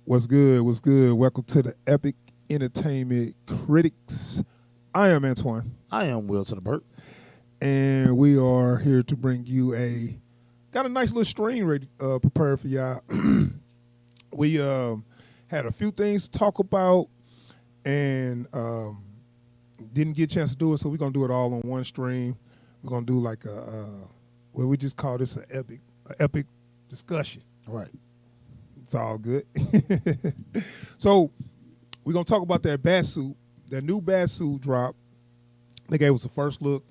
What's good? What's good? Welcome to the Epic Entertainment Critics. I am Antoine, I am Will to the Burt. and we are here to bring you got a nice little stream ready, prepared for y'all. We had a few things to talk about, and didn't get a chance to do it, so we're gonna do it all on one stream. We're gonna do like well, we just call this an epic discussion. Right. It's all good. So we're gonna talk about that Batsuit, that new Batsuit drop. They gave us a first look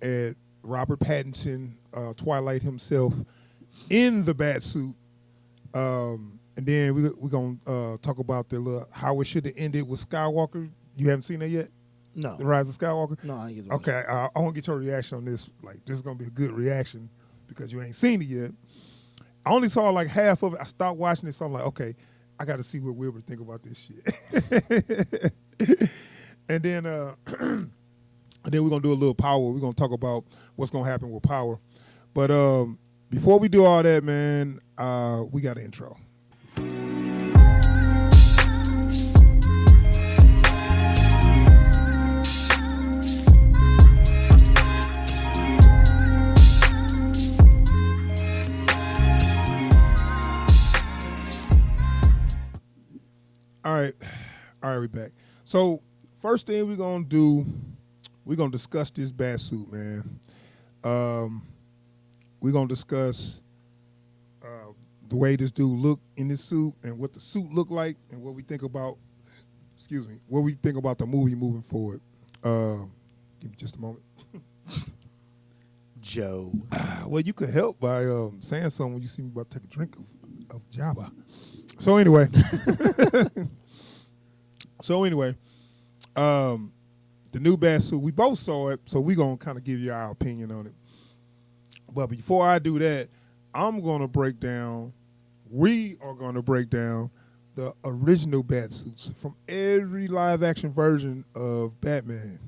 at Robert Pattinson, Twilight himself, in the Batsuit. And then we're gonna talk about how it should have ended with Skywalker. You haven't seen that yet? No. The Rise of Skywalker? No, I ain't get to Okay, I want to get your reaction on this. Like, this is gonna be a good reaction because you ain't seen it yet. I only saw like half of it. I stopped watching it, so I'm like, okay, I got to see what Wilbur think about this shit. And then, and then we're gonna do a little power. We're gonna talk about what's gonna happen with power. But before we do all that, man, we got an intro. All right, we back. So first thing we're gonna do, we're gonna discuss this Batsuit, man. We're gonna discuss the way this dude look in this suit and what the suit look like and what we think about. Excuse me, what we think about the movie moving forward. Give me just a moment. Joe. Well, you could help by saying something when you see me about to take a drink of Java. So anyway. The new Batsuit, we both saw it, so we're going to kind of give you our opinion on it. But before I do that, we are going to break down the original Batsuits from every live-action version of Batman.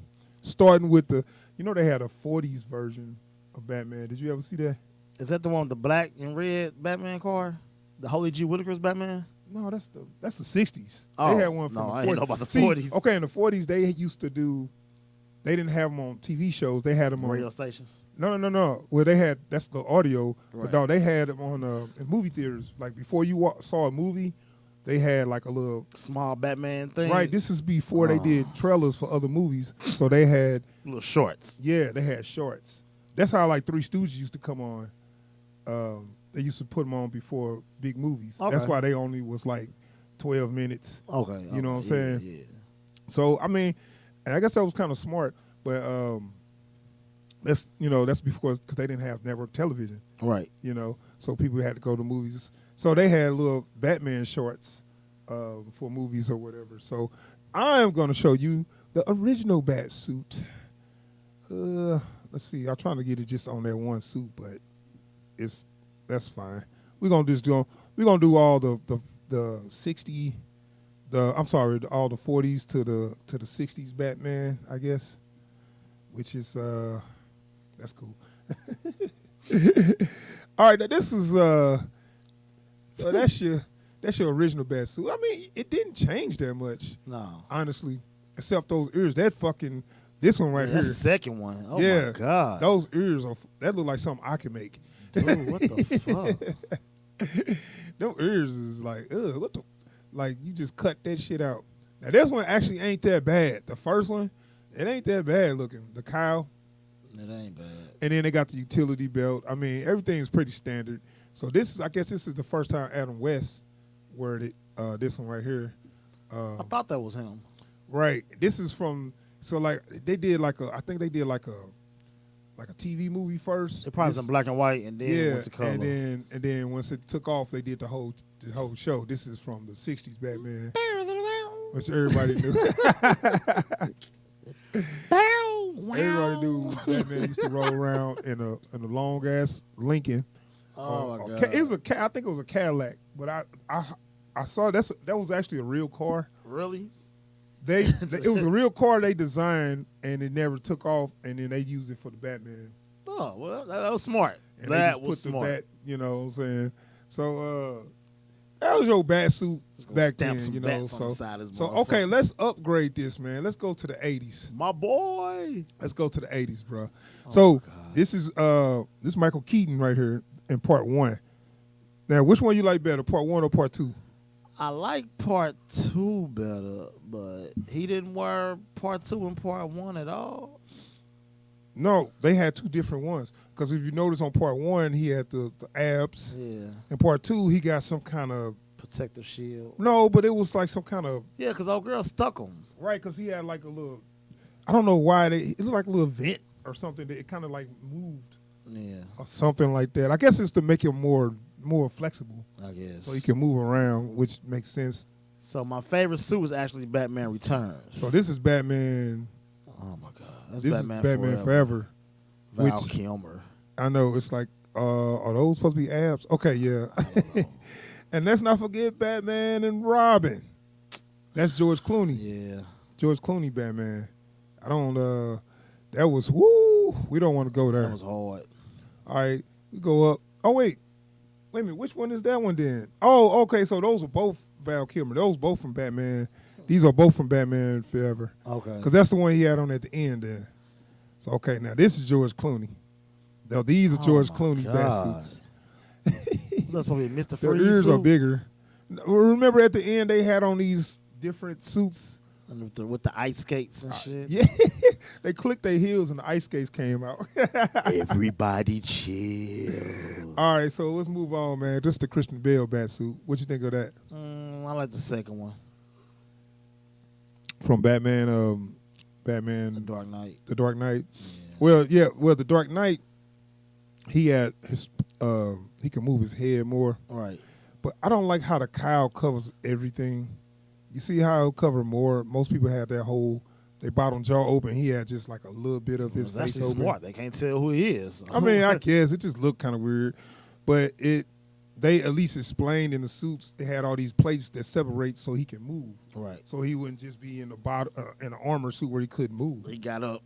Starting with they had a 40s version of Batman. Did you ever see that? Is that the one with the black and red Batman car? The Holy G. Whitaker's Batman? No, that's the 60s. Oh, They had one from no, the 40s. I didn't know about the 40s. Okay, in the 40s, they used to they didn't have them on TV shows. They had them on Radio stations? No. Well, that's the audio. Right. But no, they had them on in movie theaters. Like before you saw a movie, they had like a little small Batman thing? Right, this is before they did trailers for other movies. So they had little shorts. Yeah, they had shorts. That's how like Three Stooges used to come on. They used to put them on before big movies. Okay. That's why they only was like 12 minutes. Okay. You know what I'm saying? Yeah. So I mean, and I guess that was kind of smart, but that's because they didn't have network television. Right. So people had to go to movies. So they had little Batman shorts for movies or whatever. So I am going to show you the original Batsuit. Let's see. I'm trying to get it just on that one suit, but that's fine. We're gonna do all the 60, all the 40s to the 60s Batman, I guess, which is that's cool. All right, now this is that's your original Batsuit. I mean, it didn't change that much. No. Honestly, except those ears. This one right here. That second one. Oh, yeah, my God. Those ears, that look like something I can make. Dude, what the fuck? Them ears is like, ugh, like you just cut that shit out. Now this one actually ain't that bad. The first one, it ain't that bad looking. The cowl. It ain't bad. And then they got the utility belt. I mean, everything is pretty standard. So I guess this is the first time Adam West worded this one right here. I thought that was him. Right. This is from, so like they did like I think they did like a TV movie first. It probably was in black and white, and then it went to color. and then once it took off, they did the whole show. This is from the '60s Batman, which everybody knew. Everybody knew Batman used to roll around in a long ass Lincoln. Oh my God! It was I think it was a Cadillac, but I saw that was actually a real car. Really? It was a real car they designed, and it never took off, and then they used it for the Batman. Oh, well, that was smart. And That they just was put smart. the bat, you know what I'm saying? So That was your bat suit Just gonna back stamp then, some you know. bats on the side of this So okay, motherfucker. let's upgrade this, man. Let's go to the 80s. My boy. Let's go to the 80s, bro. Oh So my God. this is Michael Keaton right here in part 1. Now, which one you like better, part 1 or part 2? I like part 2 better, but he didn't wear part 2 and part 1 at all. No, they had 2 different ones. Because if you notice on part 1, he had the abs. Yeah. In part 2, he got some kind of Protective shield. no, but it was like some kind of Yeah, because old girl stuck him. right because he had like a little. I don't know why it looked like a little vent or something that it kind of like moved Yeah, or something like that. I guess it's to make him more flexible I guess. so he can move around, which makes sense. So my favorite suit was actually Batman Returns. So this is Batman. Oh my God, that's This Batman, is Batman Forever. Val which- Kilmer. I know it's like, are those supposed to be abs? Okay, yeah. I don't know. And let's not forget Batman and Robin. That's George Clooney. Yeah, George Clooney Batman. I don't. That was woo. We don't want to go there. that was hard. All right, we go up. Oh wait a minute. Which one is that one then? Oh, okay. So those are both Val Kilmer. Those both from Batman. These are both from Batman Forever. Okay. Because that's the one he had on at the end there. So okay, now this is George Clooney. Now these are George my Clooney God. Batsuits. That's probably Mr. Their Freeze ears are suit. bigger. Remember at the end they had on these different suits. And with the ice skates and shit. Yeah, they clicked their heels and the ice skates came out. Everybody chill. All right, so let's move on, man. Just the Christian Bale Batsuit. What you think of that? I like the second one, From Batman, Batman, The Dark Knight. The Dark Knight. Yeah. Well, The Dark Knight, he had his, he can move his head more. Right. But I don't like how the cowl covers everything. You see how it cover more? Most people had their whole, their bottom jaw open. He had just like a little bit of his It's face actually open. smart. They can't tell who he is. I mean, I guess it just looked kind of weird, but they at least explained in the suits they had all these plates that separate so he can move. Right. So he wouldn't just be in the bottom in an armor suit where he couldn't move. He got up,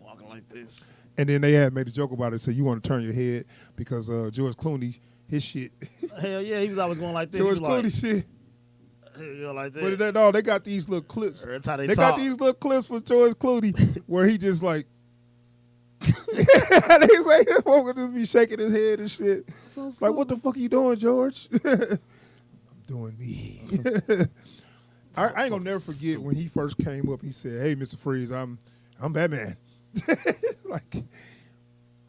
walking like this. And then they had made a joke about it. Said you want to turn your head because George Clooney, his shit. Hell yeah, he was always going like this. George He was like, Clooney shit. "Hey, you like But this. no, they got these little clips. That's how they They talk. got these little clips for George Clooney where he just like. He's like, this would just be shaking his head and shit. So It's like, what the fuck are you doing, George? I'm doing me. I ain't gonna never forget when he first came up. He said, "Hey, Mr. Freeze, I'm Batman." Like,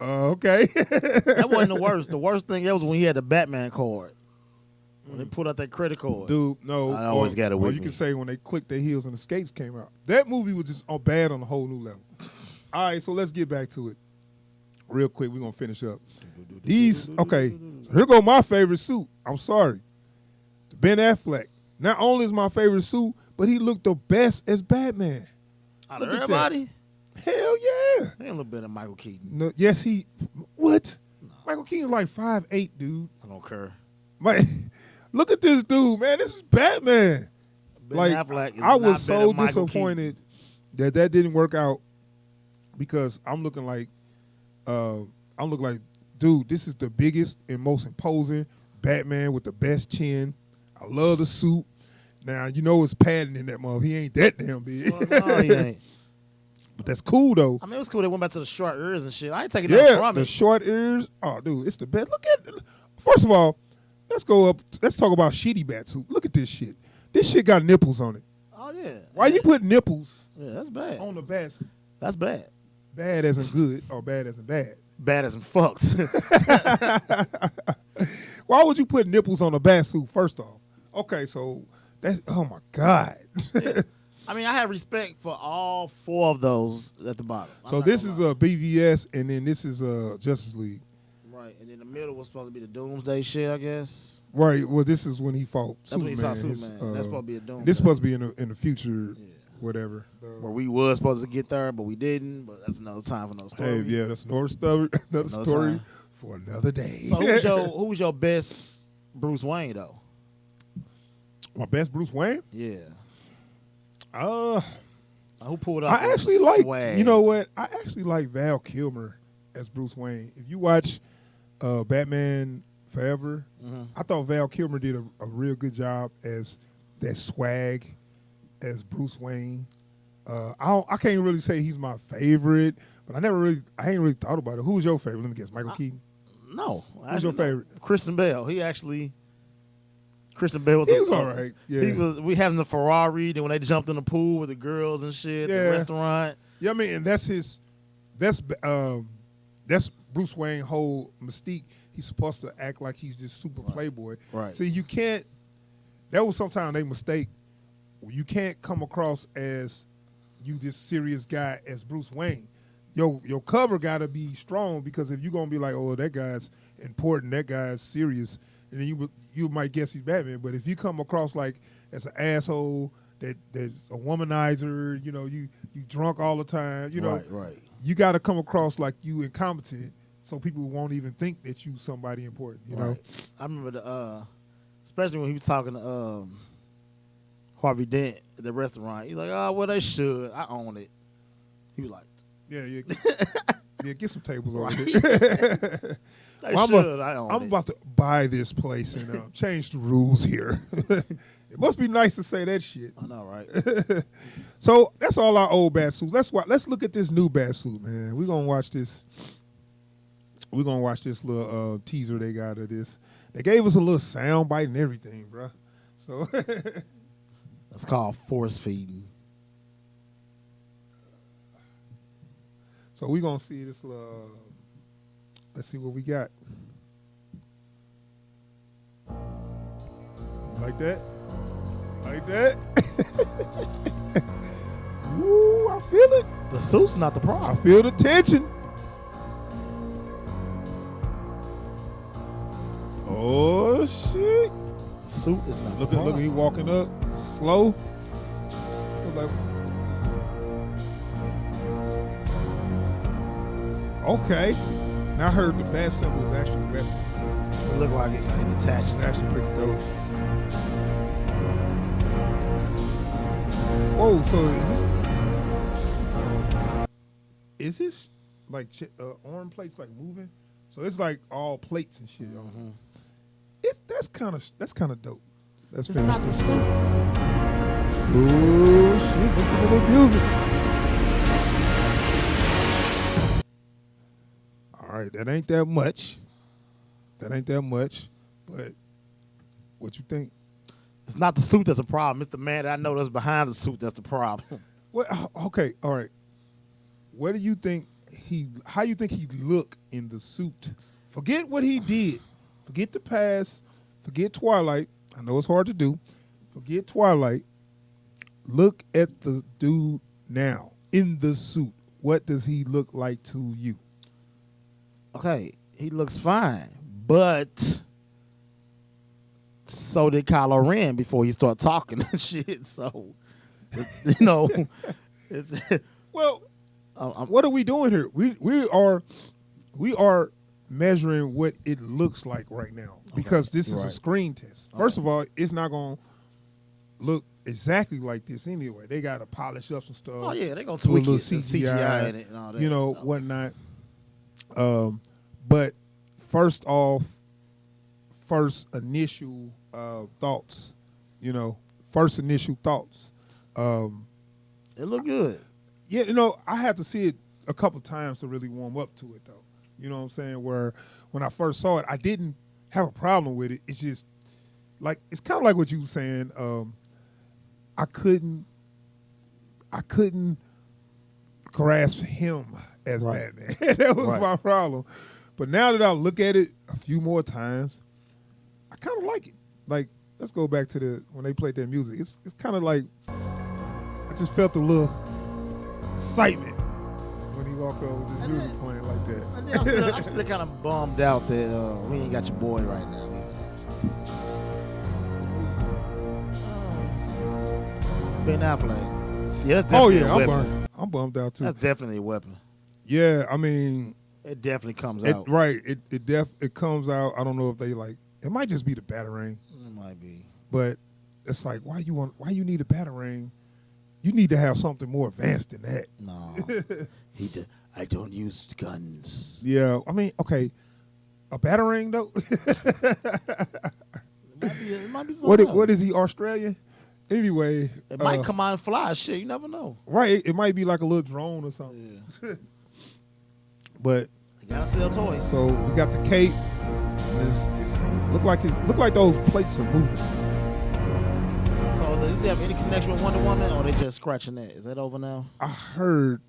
okay. That wasn't the worst. The worst thing that was when he had the Batman card. When they pulled out that credit card. Dude, no. I always got it with Or you me. can say when they clicked their heels and the skates came out. That movie was just bad on a whole new level. All right, so let's get back to it. Real quick, we're going to finish up. These, okay, so here go my favorite suit. I'm sorry. Ben Affleck. Not only is my favorite suit, but he looked the best as Batman. Out Look of at that. everybody, Hell yeah. he ain't a little bit of Michael Keaton. No, yes, he, what? Michael Keaton's like 5'8", dude. I don't care. Look at this dude, man. This is Batman. Ben Like, Affleck is I was not better so than Michael disappointed that didn't work out because I'm looking like, dude, this is the biggest and most imposing Batman with the best chin. I love the suit. Now, you know it's padding in that mother. He ain't that damn big. Keaton. Well, no, he ain't. But that's cool, though. I mean, it was cool. They went back to the short ears and shit. I ain't taking that Yeah, from the it. short ears. Oh, dude, it's the best. Look at it. First of all, let's go up. Let's talk about shitty Batsuit. Look at this shit. This shit got nipples on it. Oh yeah. Why you put nipples Yeah, that's bad. on the Batsuit? That's bad. Bad as in good or bad as in bad? Bad as in fucked. Why would you put nipples on a Batsuit, first off? Okay, so that's, oh my God. I mean, I have respect for all 4 of those at the bottom. I'm So not this gonna is lie. a BVS, and then this is Justice League. Right, and then the middle was supposed to be the Doomsday shit, I guess. Right, well, this is when he fought That's when he saw Superman. Superman. That's supposed to be a Doomsday. This supposed to be in the future, Yeah. whatever. Where we was supposed to get there, but we didn't. But that's another time for another story. Hey, yeah, that's another story, another story time. for another day. So who's your best Bruce Wayne though? My best Bruce Wayne? Yeah. Who pulled up? I actually like, swag? you know what? I actually like Val Kilmer as Bruce Wayne. If you watch Batman forever. I thought Val Kilmer did a real good job as that swag as Bruce Wayne. I can't really say he's my favorite, but I ain't really thought about it. Who's your favorite? Let me guess, Michael Keaton. No, Who's your favorite? Christian Bale. Christian Bale was. He was all right. Yeah, We having the Ferrari, then when they jumped in the pool with the girls and shit, the restaurant. Yeah, I mean, and that's Bruce Wayne's whole mystique. He's supposed to act like he's this super playboy. Right. See, you can't. That was sometimes they mistake. You can't come across as you this serious guy as Bruce Wayne. Your cover got to be strong, because if you're gonna be like, oh, that guy's important, that guy's serious, and then you might guess he's Batman. But if you come across like as an asshole, that's a womanizer, you drunk all the time, right. You got to come across like you incompetent, so people won't even think that you somebody important. You know. I remember especially when he was talking to Harvey Dent at the restaurant. He's like, "Oh, well, they should. I own it." He was like, "Yeah, get some tables over here." I'm about to buy this place and change the rules here. It must be nice to say that shit. I know, right? So that's all our old Batsuits. Let's look at this new Batsuit, man. We're gonna watch this. We're gonna watch this little teaser they got of this. They gave us a little sound bite and everything, bro. So that's called force feeding. So we're gonna see this little. Let's see what we got. Like that? Like that? Ooh, I feel it. The suit's not the problem. I feel the tension. Oh, shit. The suit is not the problem. Look, he walking up slow. Like, okay. Now I heard the bat symbol is actually weapons. It looked like it detached. It's actually pretty dope. Whoa, so is this like arm plates like moving? So it's like all plates and shit. Mm-hmm. That's kind of dope. That's it's not the suit. Oh shit! Listen to the music. All right, that ain't that much. But what you think? It's not the suit that's a problem. It's the man that I know that's behind the suit that's the problem. Well, okay, all right. What do you think how you think he look in the suit? Forget what he did. Forget the past. Forget Twilight. I know it's hard to do. Forget Twilight. Look at the dude now in the suit. What does he look like to you? Okay, he looks fine, but so did Kylo Ren before he started talking and shit. So, well, what are we doing here? We are measuring what it looks like right now, because this is a screen test. First of all, it's not gonna look exactly like this anyway. They gotta polish up some stuff. Oh yeah, they're gonna tweak it, CGI in it and all that. Whatnot. But first initial thoughts. First initial thoughts. It looked good. Yeah, I had to see it a couple times to really warm up to it, though. You know what I'm saying? Where when I first saw it, I didn't have a problem with it. It's just like, it's kind of like what you were saying. I couldn't grasp him as Batman. That was my problem. But now that I look at it a few more times, I kind of like it. Like, let's go back to when they played that music. It's kind of like, I just felt a little excitement when he walked over with his music playing like that. I'm still kind of bummed out that we ain't got your boy right now. Ben Affleck. Yeah, that's definitely a weapon. I'm bummed out too. That's definitely a weapon. Yeah, I mean, it definitely comes out. Right. It comes out. I don't know if they it might just be the Batarang. It might be. But it's like, why you need a Batarang? You need to have something more advanced than that. No. I don't use guns. Yeah, I mean, okay. A batarang though? It might be something else. What is he, Australian? Anyway. It might come out and fly. Shit, you never know. Right. It might be like a little drone or something. Yeah. But You gotta sell toys. so we got the cape. And it's look like those plates are moving. So does he have any connection with Wonder Woman, or they just scratching that? Is that over now? I heard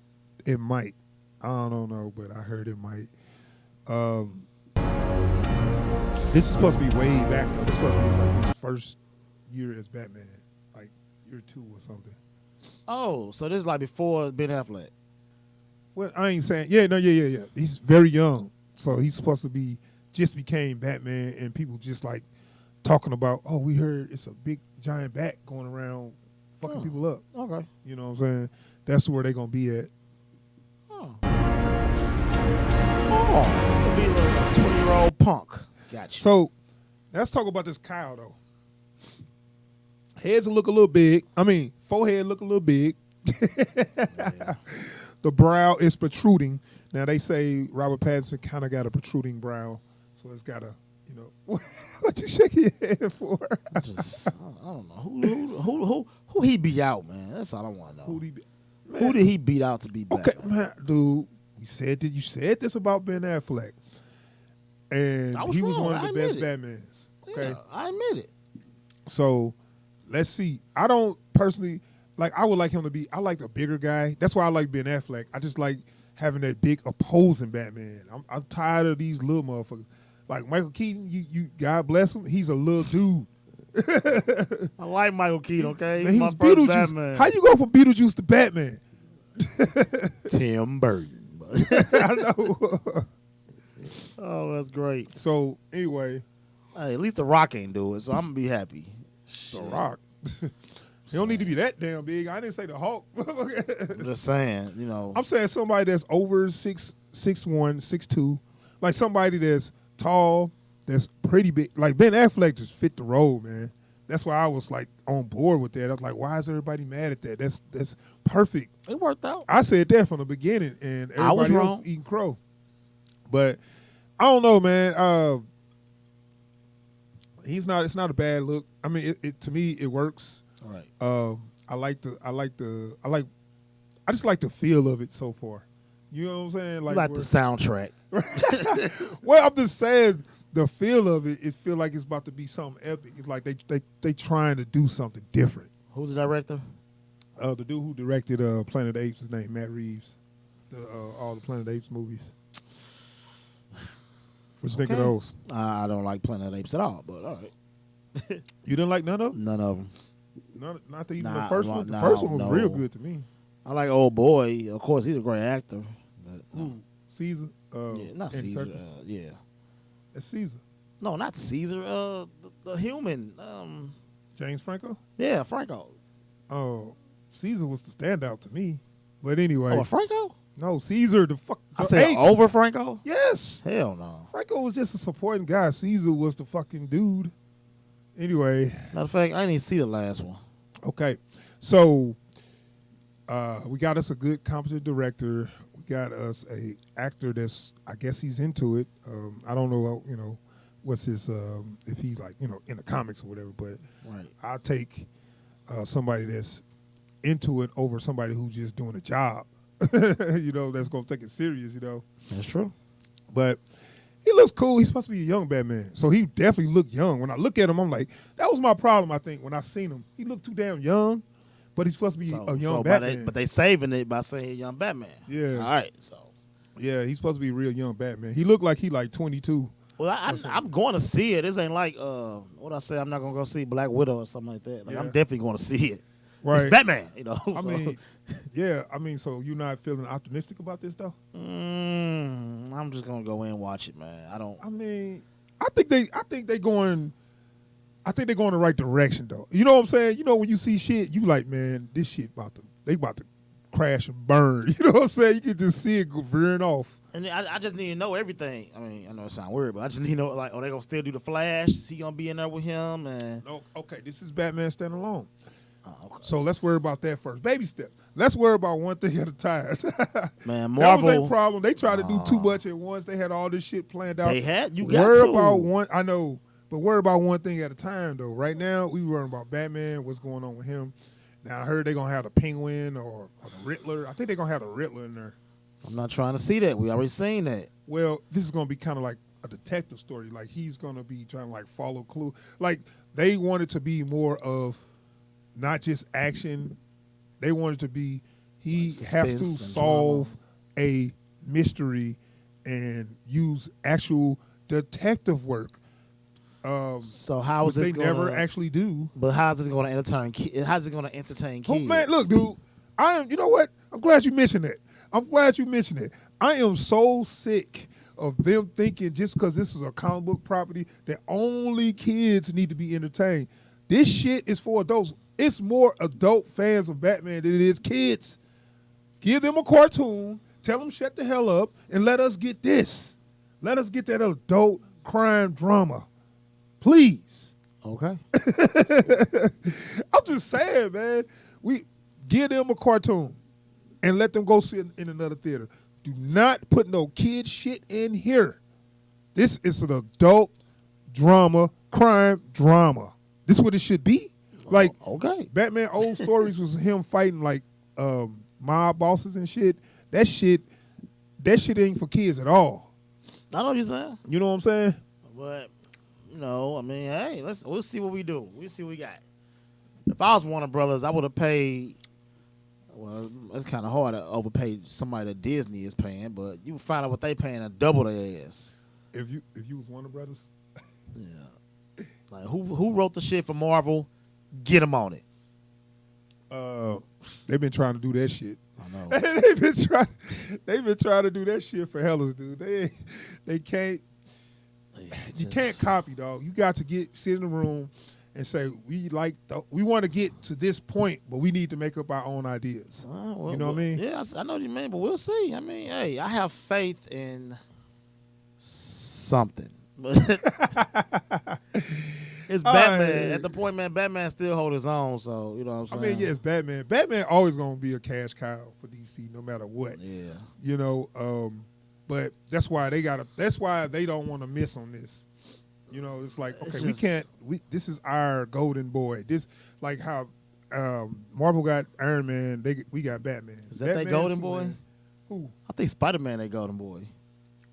it might. I don't know, but I heard it might. This is supposed to be way back though. This is supposed to be like his first year as Batman, like year 2 or something. Oh, so this is like before Ben Affleck. Well, I ain't saying. Yeah. He's very young, so he's supposed to be just became Batman, and people just like talking about, oh, we heard it's a big giant bat going around fucking people up. Okay. You know what I'm saying? That's where they're gonna be at. Oh, it'll be like a 20-year-old punk. Gotcha. So let's talk about this Kyle though. Heads look a little big. I mean, forehead look a little big. Yeah. The brow is protruding. Now they say Robert Pattinson kind of got a protruding brow, so it's got a, you know, what you shaking your head for? I don't know who he beat out, man. That's all I want to know. Who did he beat out to be Batman? Okay, man, dude. You said this about Ben Affleck, and he was one of the best Batmans. Okay, Yeah, I admit it. So let's see. I don't personally like. I would like him to be. I like a bigger guy. That's why I like Ben Affleck. I just like having that big opposing Batman. I'm tired of these little motherfuckers. Like Michael Keaton, you God bless him. He's a little dude. I like Michael Keaton. Okay, Man, he's he my was first Beetlejuice. Batman. How you go from Beetlejuice to Batman? Tim Burton. I know. Oh, that's great. So anyway, Hey, at least The Rock ain't do it, so I'm gonna be happy. The Rock. He don't need to be that damn big. I didn't say the Hulk. I'm just saying, you know. I'm saying somebody that's over 6'1", 6'2", like somebody that's tall, that's pretty big. Like Ben Affleck just fit the role, man. That's why I was like on board with that. I was like, why is everybody mad at that? That's perfect. It worked out. I said that from the beginning, and I was everybody wrong. else eating crow. But I don't know, man. It's not a bad look. I mean, it to me it works. All right. I just like the feel of it so far. You know what I'm saying? Like the soundtrack. Well, I'm just saying the feel of it. It feel like it's about to be something epic. It's like they trying to do something different. Who's the director? The dude who directed Planet of the Apes, his name Matt Reeves. All the Planet of the Apes movies. What you think of those? I don't like Planet of the Apes at all, but all right. You didn't like none of them? None of them. Not even Nah, the first one. The no, first one was no. real good to me. I like Old Boy. Of course, he's a great actor. But, no. Caesar. Yeah, not Andy Caesar. Serkis. Yeah. That's Caesar. No, not Caesar. The human. James Franco. Yeah, Franco. Oh, Caesar was the standout to me. But anyway. Oh, Franco? No, Caesar, the I said ape. over Franco? Yes. Hell no. Franco was just a supporting guy. Caesar was the fucking dude. Anyway. Matter of fact, I didn't even see the last one. Okay. So we got us a good competent director. We got us a actor that's, I guess he's into it. I don't know, what's his, if he like, in the comics or whatever, but Right. I'll take somebody that's into it over somebody who's just doing a job, that's going to take it serious, That's true. But he looks cool. He's supposed to be a young Batman. So he definitely looked young. When I look at him, I'm like, that was my problem, I think, when I seen him. He looked too damn young, but he's supposed to be a young Batman. But they saving it by saying young Batman. Yeah. All right, so. Yeah, he's supposed to be a real young Batman. He looked like he like 22. Well, I'm going to see it. This ain't like, what I say, I'm not going to go see Black Widow or something like that. Like, Yeah. I'm definitely going to see it. Right. It's Batman, I mean, yeah. I mean, so you're not feeling optimistic about this, though? I'm just going to go in and watch it, man. I mean, I think they're going the right direction, though. You know what I'm saying? When you see shit, you like, man, this shit about to crash and burn. You know what I'm saying? You can just see it go veering off. And I just need to know everything. I mean, I know it sounds weird, but I just need to know, like, are they going to still do the Flash? Is he going to be in there with him? And No, okay, this is Batman Standalone. Okay. So let's worry about that first. Baby steps. Let's worry about one thing at a time. Man, That was Marvel. their problem. They tried to do too much at once. They had all this shit planned out. They had you got worry to. about one. I know, but worry about one thing at a time though. Right now, we worrying about Batman. What's going on with him? Now I heard they're gonna have the Penguin or the Riddler. I think they're gonna have the Riddler in there. I'm not trying to see that. We already seen that. Well, this is gonna be kind of like a detective story. Like he's gonna be trying to like follow clue. Like they wanted to be more of not just action. They wanted to be he Like has to suspense and solve drama. a mystery and use actual detective work. So how Which is this they going never to actually do. But how's this going to entertain? How's it going to entertain Oh, kids? man, look, dude. You know what? I'm glad you mentioned it. I am so sick of them thinking just because this is a comic book property that only kids need to be entertained. This shit is for adults. It's more adult fans of Batman than it is kids. Give them a cartoon, tell them shut the hell up, and let us get this. Let us get that adult crime drama. Please. Okay. I'm just saying, man. We give them a cartoon and let them go see it in another theater. Do not put no kid shit in here. This is an adult drama, crime drama. This is what it should be. Like Okay. Batman old stories was him fighting like mob bosses and shit. That shit ain't for kids at all. I know what you're saying. You know what I'm saying? But, I mean, hey, we'll see what we do. We'll see what we got. If I was Warner Brothers, I would have paid. Well, it's kind of hard to overpay somebody that Disney is paying, but you can find out what they paying and double their ass. If you was Warner Brothers, Yeah. Like who wrote the shit for Marvel? Get them on it. they've been trying to do that shit. I know. they've been trying to do that shit for hellas, dude. They can't. You can't copy, dog. You got to sit in the room and say we want to get to this point, but we need to make up our own ideas. Well, you know what I mean? Yeah, I know what you mean, but we'll see. I mean, hey, I have faith in something. It's Batman. At the point, man, Batman still hold his own, so you know what I'm saying? I mean, yeah, it's Batman. Batman always going to be a cash cow for DC no matter what. Yeah. You know, but that's why they don't want to miss on this. You know, it's like, okay, this is our golden boy. This, like how Marvel got Iron Man, we got Batman. Is that their golden boy? Who? I think Spider-Man their golden boy.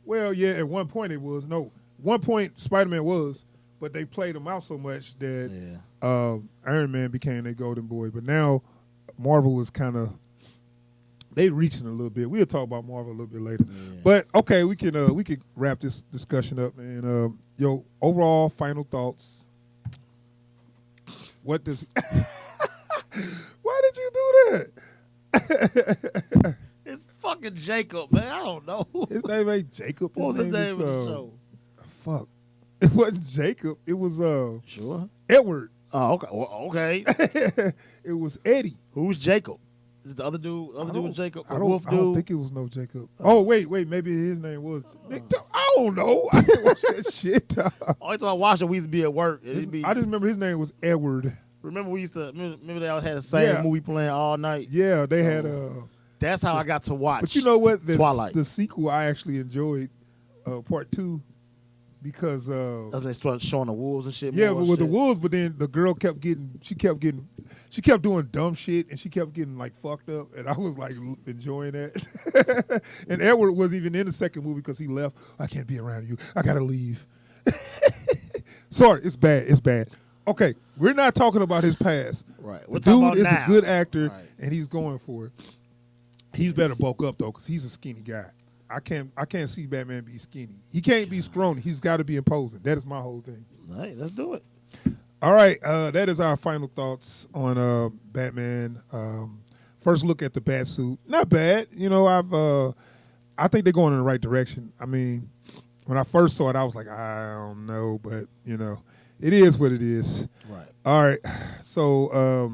Well, yeah, at one point it was. No, one point Spider-Man was, but they played him out so much that Iron Man became their golden boy. But now Marvel is kind of, they reaching a little bit. We'll talk about Marvel a little bit later. Yeah. But okay, we can wrap this discussion up. And yo, overall final thoughts. What does? Why did you do that? It's fucking Jacob, man. I don't know. His name ain't Jacob. What was his name in the show? Fuck. It wasn't Jacob. It was Sure. Edward. Oh, okay. Well, okay. It was Eddie. Who's Jacob? Is it the other dude? Other dude was Jacob? I Wolf dude? don't think it was no Jacob. Oh, wait. Maybe his name was. I don't know. I didn't watch that shit. Only time I watched it, we used to be at work. I just remember his name was Edward. Remember we used to remember they always had the same movie playing all night. Yeah, they had That's how I got to watch. But you know what? Twilight. The sequel I actually enjoyed, part 2, because as they started showing the wolves and shit. Yeah, but with the wolves, but then the girl kept doing dumb shit, and she kept getting like fucked up, and I was like enjoying that. And Edward was even in the second movie because he left. I can't be around you. I gotta leave. Sorry, it's bad. It's bad. Okay, we're not talking about his past. Right. The dude is now. a good actor, right. and he's going for it. He's better bulk up though, because he's a skinny guy. I can't see Batman be skinny. He can't be scrawny. He's got to be imposing. That is my whole thing. Hey, let's do it. All right, that is our final thoughts on Batman. First look at the Batsuit. Not bad. You know, I think they're going in the right direction. I mean, when I first saw it, I was like, I don't know, but you know, it is what it is. Right. All right. So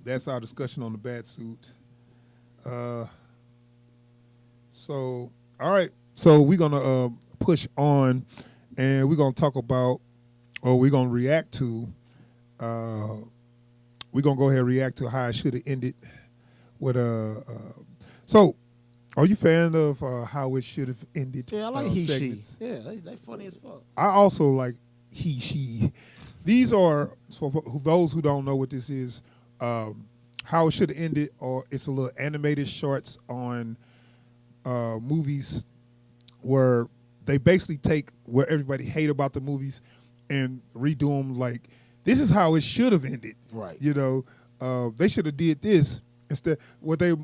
that's our discussion on the Batsuit. So, all right. So we're going to push on, and we're going to talk about, or we're going to react to we're gonna go ahead and react to how it should have ended. With so, are you fan of how it should have ended? Yeah, I like HISHE. segments? Yeah, they funny as fuck. I also like HISHE. These are for those who don't know what this is. How it should have ended, or it's a little animated shorts on movies where they basically take what everybody hate about the movies and redo them like this is how it should have ended. Right. You know, they should have did this instead.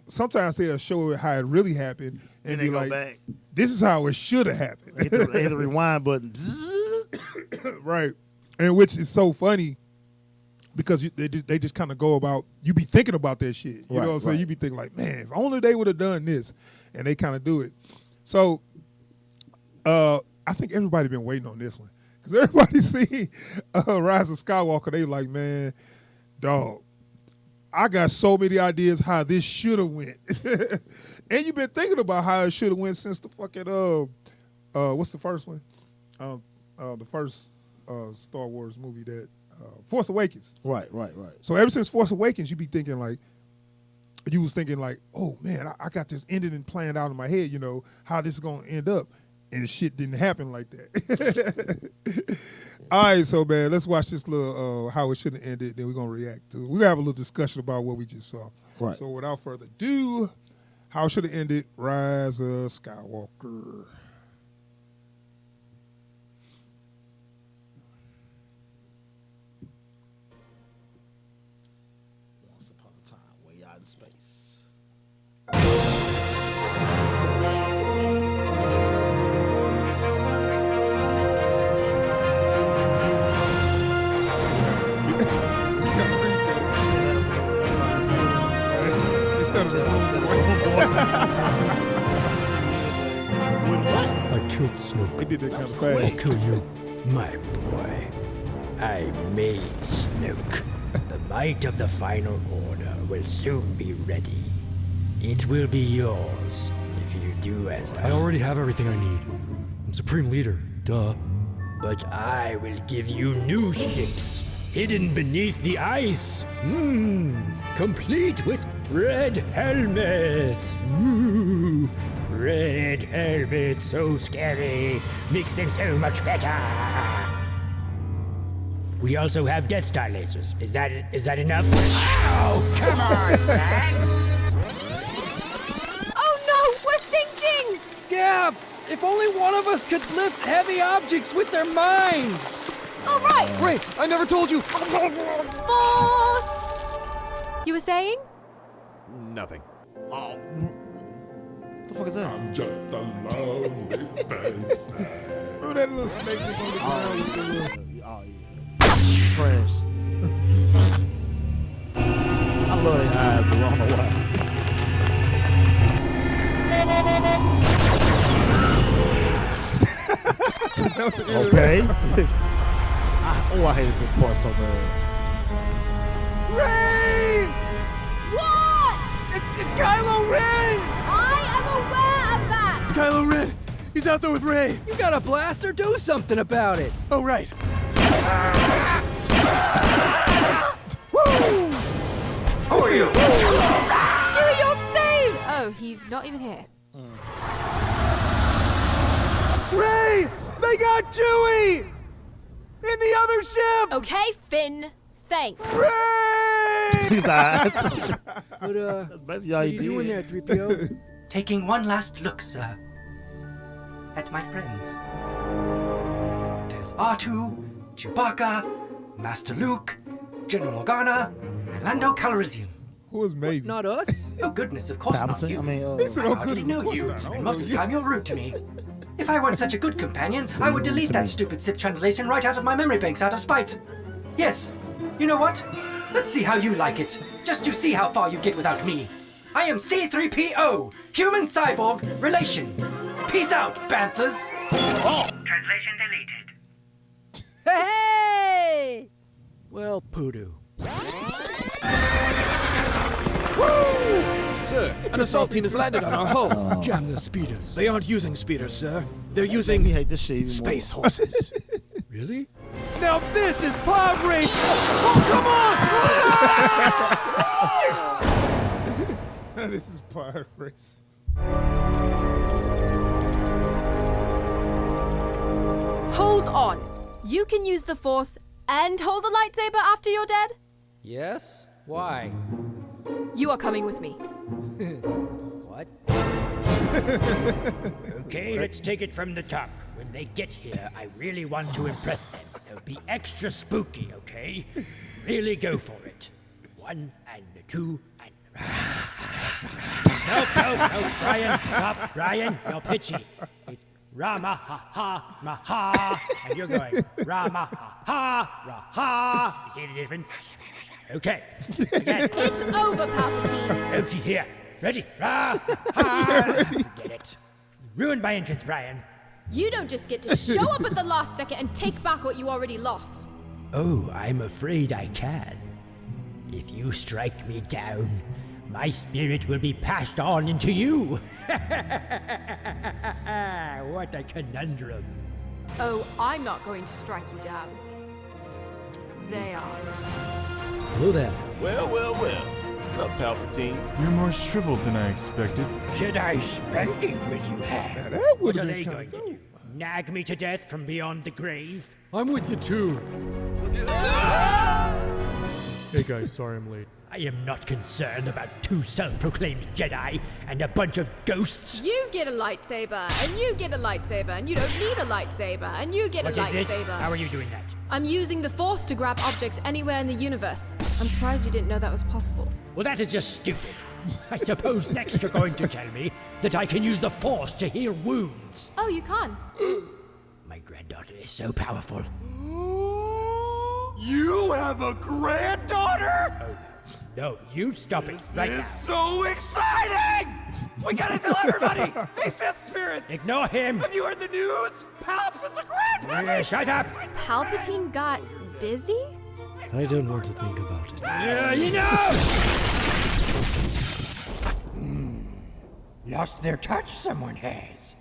Sometimes they'll show it how it really happened and be like, back. this is how it should have happened. Hit the rewind button. Right. And which is so funny because they just kind of go about, you be thinking about that shit. You know what I'm saying? You be thinking like, man, if only they would have done this. And they kind of do it. So I think everybody been waiting on this one. Because everybody see Rise of Skywalker, they like, man, dog, I got so many ideas how this should have went. And you've been thinking about how it should have went since the fucking, what's the first one? The first Star Wars movie that, Force Awakens. Right. So ever since Force Awakens, you was thinking like, oh man, I got this ending and planned out in my head, you know, how this is going to end up. And shit didn't happen like that. All right, so man, let's watch this little how it should have ended. Then we're gonna react to it. We're gonna have a little discussion about what we just saw. Right. So without further ado, how it should have ended Rise of Skywalker. Once upon a time, way out in space. I killed Snoke. They did that kind of I'll fast. kill you. My boy, I made Snoke. The might of the Final Order will soon be ready. It will be yours if you do as I already have everything I need. I'm Supreme Leader. Duh. But I will give you new ships, hidden beneath the ice. Complete with red helmets. Ooh, red helmets, so scary. Makes them so much better. We also have Death Star lasers. Is that enough? Oh, come on, man! Oh no, we're sinking! Yeah, if only one of us could lift heavy objects with their mind. All right, Ray, I never told you. Force! You were saying? Nothing. Oh, what the fuck is that? Just a lonely space. Remember that little snake was on the ground with the little... Oh yeah. Trash. I love their eyes, though. I don't know why. Okay. I hated this part so bad. Ray! What? It's Kylo Ren! I am aware of that! Kylo Ren, he's out there with Ray. You got a blaster? Do something about it. Oh, right. Who are you? Chewie, you're saved! Oh, he's not even here. Ray! They got Chewie! In the other ship! Okay, Finn. Thanks. Ray! His eyes. But, That's basically all what are he you did. doing there, 3PO? Taking one last look, sir, at my friends. There's R2, Chewbacca, Master Luke, General Organa, and Lando Calrissian. Who was maybe? Not us? Oh goodness, of course not Palpatine? you. I mean, He said, I oh, hardly goodness, know of course you, not. I don't and know most of the you. time you're rude to me. If I weren't such a good companion, I would delete that stupid Sith translation right out of my memory banks out of spite. Yes, you know what? Let's see how you like it, just to see how far you get without me. I am C-3PO, Human-Cyborg Relations. Peace out, Banthas. Translation deleted. Hey! Well, poodoo. Sir, an assault team has landed on our hull. Jam the speeders. They aren't using speeders, sir. They're we using hate this shit even more. space horses. Really? Now this is pod racing. Oh, come on! This is pirate race. Hold on. You can use the Force and hold a lightsaber after you're dead? Yes? Why? You are coming with me. What? Okay, let's take it from the top. When they get here, I really want to impress them, so be extra spooky, okay? Really go for it. 1 and 2 and... No, Brian, stop, Brian, you're pitchy. It's Rama ha ha ma ha, and you're going Rama ha ha ra ha. You see the difference? Okay. Again. It's over, Palpatine. Oh, she's here. Ready? Ra ha. Forget it. You ruined my entrance, Brian. You don't just get to show up at the last second and take back what you already lost. Oh, I'm afraid I can. If you strike me down, my spirit will be passed on into you. What a conundrum. Oh, I'm not going to strike you down. They are. Hello there. Well. What's up, Palpatine? You're more shriveled than I expected. Jedi spanking will you have? Now that What would are have they been going kind to do? Nag me to death from beyond the grave? I'm with you too. Hey guys, sorry I'm late. I am not concerned about 2 self-proclaimed Jedi and a bunch of ghosts. You get a lightsaber, and you get a lightsaber, and you don't need a lightsaber, and you get What a is this? lightsaber. How are you doing that? I'm using the Force to grab objects anywhere in the universe. I'm surprised you didn't know that was possible. Well, that is just stupid. I suppose next you're going to tell me that I can use the Force to heal wounds. Oh, you can? My granddaughter is so powerful. You have a granddaughter? Oh, no, you stop it right This now. is so exciting! We gotta tell everybody! Hey, Sith spirits! Ignore him. Have you heard the news? Palps is a grandpa! Shut up. Palpatine got busy? I don't want to think about it. You know! Lost their touch, someone has.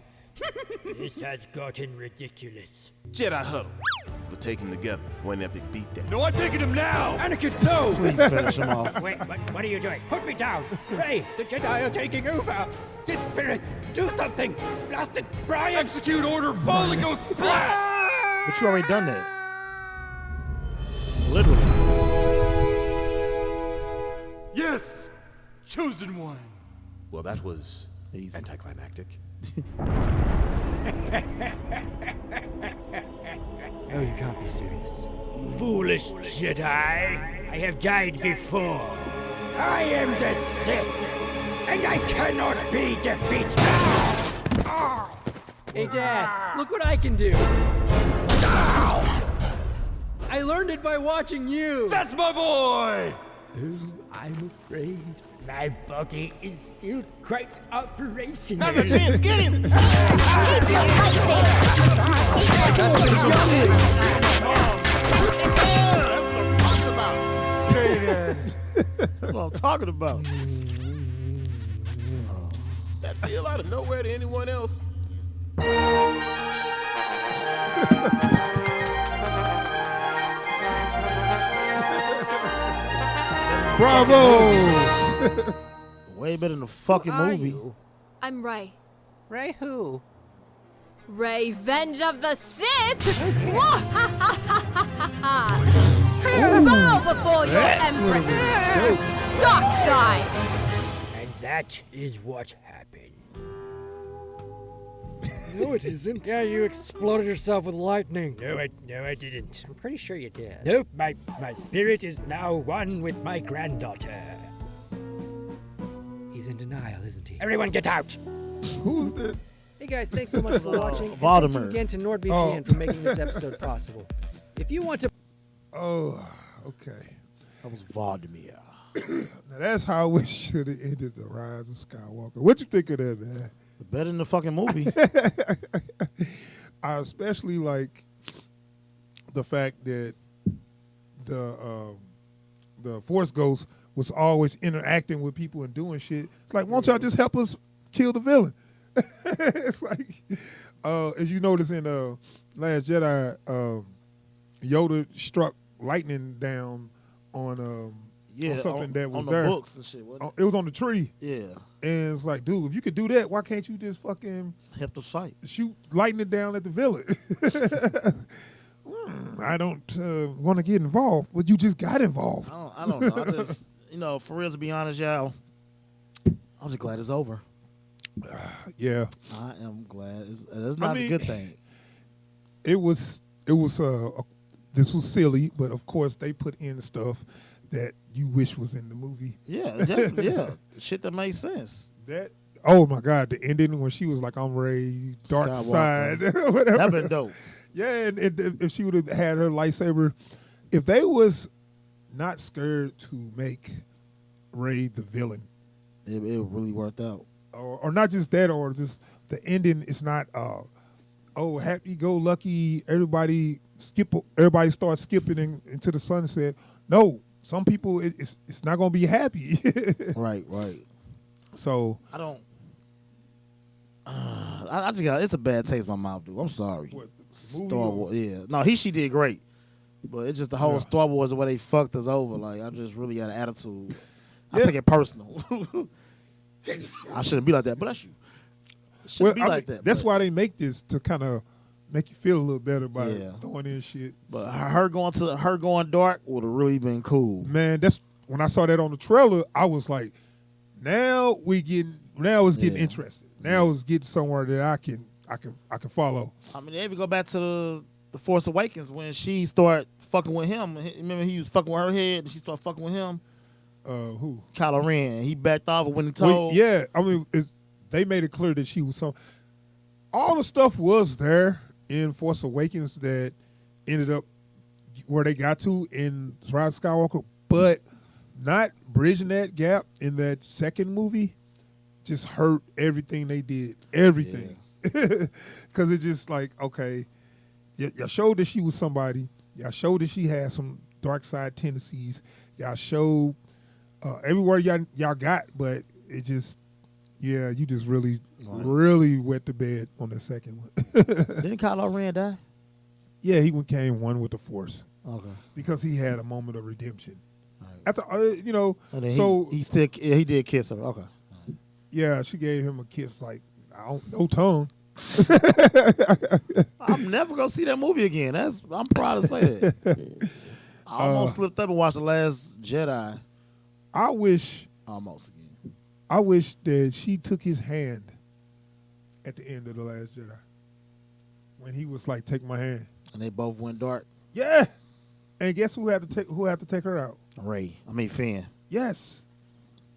This has gotten ridiculous. Jedi huddle. We'll take them together. One epic beatdown. No, I'm taking him now! Anakin, no! Please finish him off. Wait, what are you doing? Put me down! Rey, the Jedi are taking over! Sith spirits, do something! Blast it, Brian! Execute order, fall and go splat! But you already done that. Literally. Yes! Chosen one! Well, that was Easy. anticlimactic. Oh, you can't be serious. Foolish Jedi! I have died before. I am the Sith, and I cannot be defeated. Hey, Dad, look what I can do. I learned it by watching you. That's my boy! Oh, I'm afraid my body is still quite operational. That's a chance, get him! Taste your That's what I'm talking about. That feel out of nowhere to anyone else. Bravo! Way better than the fucking movie. I'm Rey. Rey who? Revenge of the Sith! Bow before your Empress! Dark side! And that is what happened. No, it isn't. Yeah, you exploded yourself with lightning. No, I didn't. I'm pretty sure you did. Nope, my spirit is now one with my granddaughter. He's in denial, isn't he? Everyone get out! Who's that? Hey guys, thanks so much for watching. And Voldemort. thank you again to NordVPN for making this episode possible. If you want to... Oh, okay. That was Vladimir. Now that's how we should have ended the Rise of Skywalker. What you think of that, man? Better than the fucking movie. I especially like the fact that the Force Ghost was always interacting with people and doing shit. It's like, won't y'all just help us kill the villain? It's like, as you notice in Last Jedi, Yoda struck lightning down on Yeah, on something that was on the there. books and shit. Wasn't It was on the tree. Yeah. And it's like, dude, if you could do that, why can't you just fucking hit the site, shoot lightning down at the villain? I don't want to get involved, but you just got involved. I don't know. I just, for real, to be honest, y'all, I'm just glad it's over. Yeah, I am glad. It's not a good thing. It was. This was silly, but of course they put in stuff that you wish was in the movie. Yeah, definitely, yeah, shit that makes sense. Oh my God, the ending when she was like, "I'm Rey, dark Skywalker. side," whatever. That been dope. Yeah, and if she would have had her lightsaber, if they was not scared to make Rey the villain, it really worked out. Or not just that, or just the ending is not happy go lucky, everybody starts skipping into the sunset. No, some people it's not gonna be happy. Right. So I don't. I just got, it's a bad taste in my mouth, dude. I'm sorry. What, Star Wars, yeah. No, she did great, but it's just the whole Star Wars the way they fucked us over. Like, I just really got an attitude. I take it personal. I shouldn't be like that, but that's you. Shouldn't be like that. That's why they make this, to kind of make you feel a little better about throwing in shit. But her going dark would have really been cool. Man, that's when I saw that on the trailer. I was like, now it's getting interesting. Now it's getting somewhere that I can follow. I mean, if you go back to the Force Awakens when she started fucking with him. Remember he was fucking with her head and she started fucking with him. Who? Kylo Ren. He backed off when he told. Yeah, I mean, they made it clear that she was some. All the stuff was there in Force Awakens that ended up where they got to in Rise of Skywalker, but not bridging that gap in that second movie just hurt everything they did. Everything. Because it's just like, okay, y'all showed that she was somebody. Y'all showed that she had some dark side tendencies. Y'all showed everywhere y'all got, but it just, you just really wet the bed on the second one. Didn't Kylo Ren die? Yeah, he became one with the Force. Okay. Because he had a moment of redemption. Right. After, so he did kiss her. Okay. Yeah, she gave him a kiss like, no tongue. I'm never gonna see that movie again. I'm proud to say that. I almost slipped up and watched The Last Jedi. I wish that she took his hand at the end of The Last Jedi. When he was like, take my hand. And they both went dark. Yeah. And guess who had to take her out? Finn. Yes.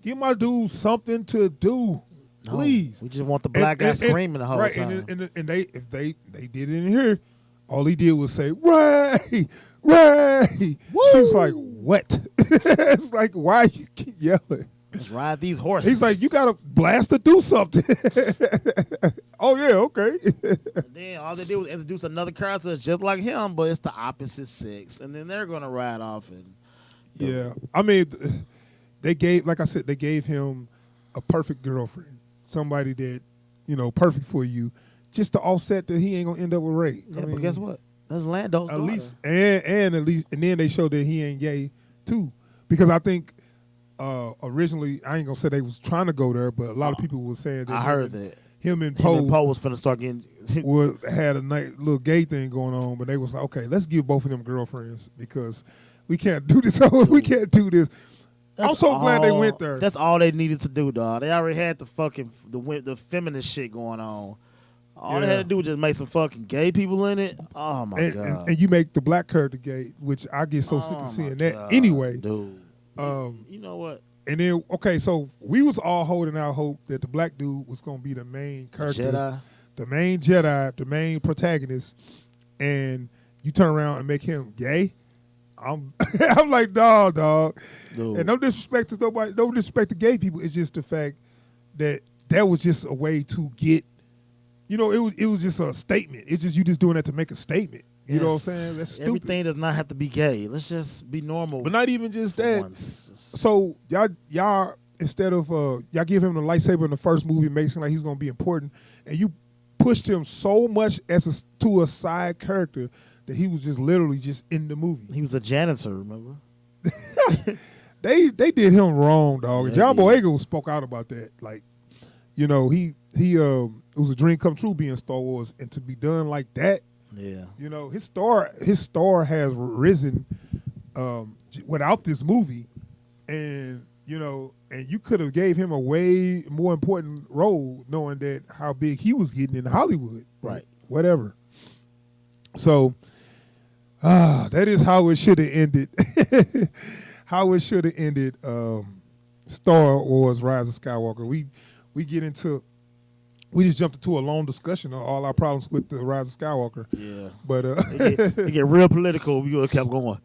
Give my dude something to do. Please. We just want the black guy screaming the whole time. And if they did it in here, all he did was say, Ray! Ray! Woo! She was like, what? It's like, why you keep yelling? Let's ride these horses. He's like, you got to blast to do something. Oh, yeah, okay. And then all they did was introduce another character just like him, but it's the opposite sex. And then they're going to ride off. Yeah. I mean, they gave him a perfect girlfriend. Somebody that, perfect for you, just to offset that he ain't going to end up with Rey. Yeah, but guess what? That's Lando's daughter. Least, and then they showed that he ain't gay, too. Because I think originally, I ain't gonna say they was trying to go there, but a lot of people were saying that. I heard that him and Poe was finna start getting had a little gay thing going on, but they was like, okay, let's give both of them girlfriends because we can't do this. We can't do this. I'm so glad they went there. That's all they needed to do, dog. They already had the feminist shit going on. All they had to do was just make some fucking gay people in it. Oh my god! And you make the black character gay, which I get so sick of seeing that anyway. Dude. You know what? And then so we was all holding out hope that the black dude was gonna be the main character, the main Jedi, the main protagonist, and you turn around and make him gay. I'm like, dog. Dude. And no disrespect to nobody, no disrespect to gay people. It's just the fact that was just a way to get, it was just a statement. It's just you just doing that to make a statement. You know what I'm saying? That's stupid. Everything does not have to be gay. Let's just be normal. But not even just that. Once. So y'all instead of y'all give him the lightsaber in the first movie, makes it like he's gonna be important, and you pushed him so much to a side character that he was just literally just in the movie. He was a janitor, remember? they did him wrong, dog. And Yeah, John they did. Boyega spoke out about that. Like, you know, he it was a dream come true being Star Wars, and to be done like that. Yeah. You know, his star has risen without this movie, and you know, and you could have gave him a way more important role, knowing that how big he was getting in Hollywood. Right. Whatever. So, that is how it should have ended. How it should have ended. Star Wars: Rise of Skywalker. We get into. We just jumped into a long discussion of all our problems with the Rise of Skywalker. Yeah. But it get real political. We would have kept going.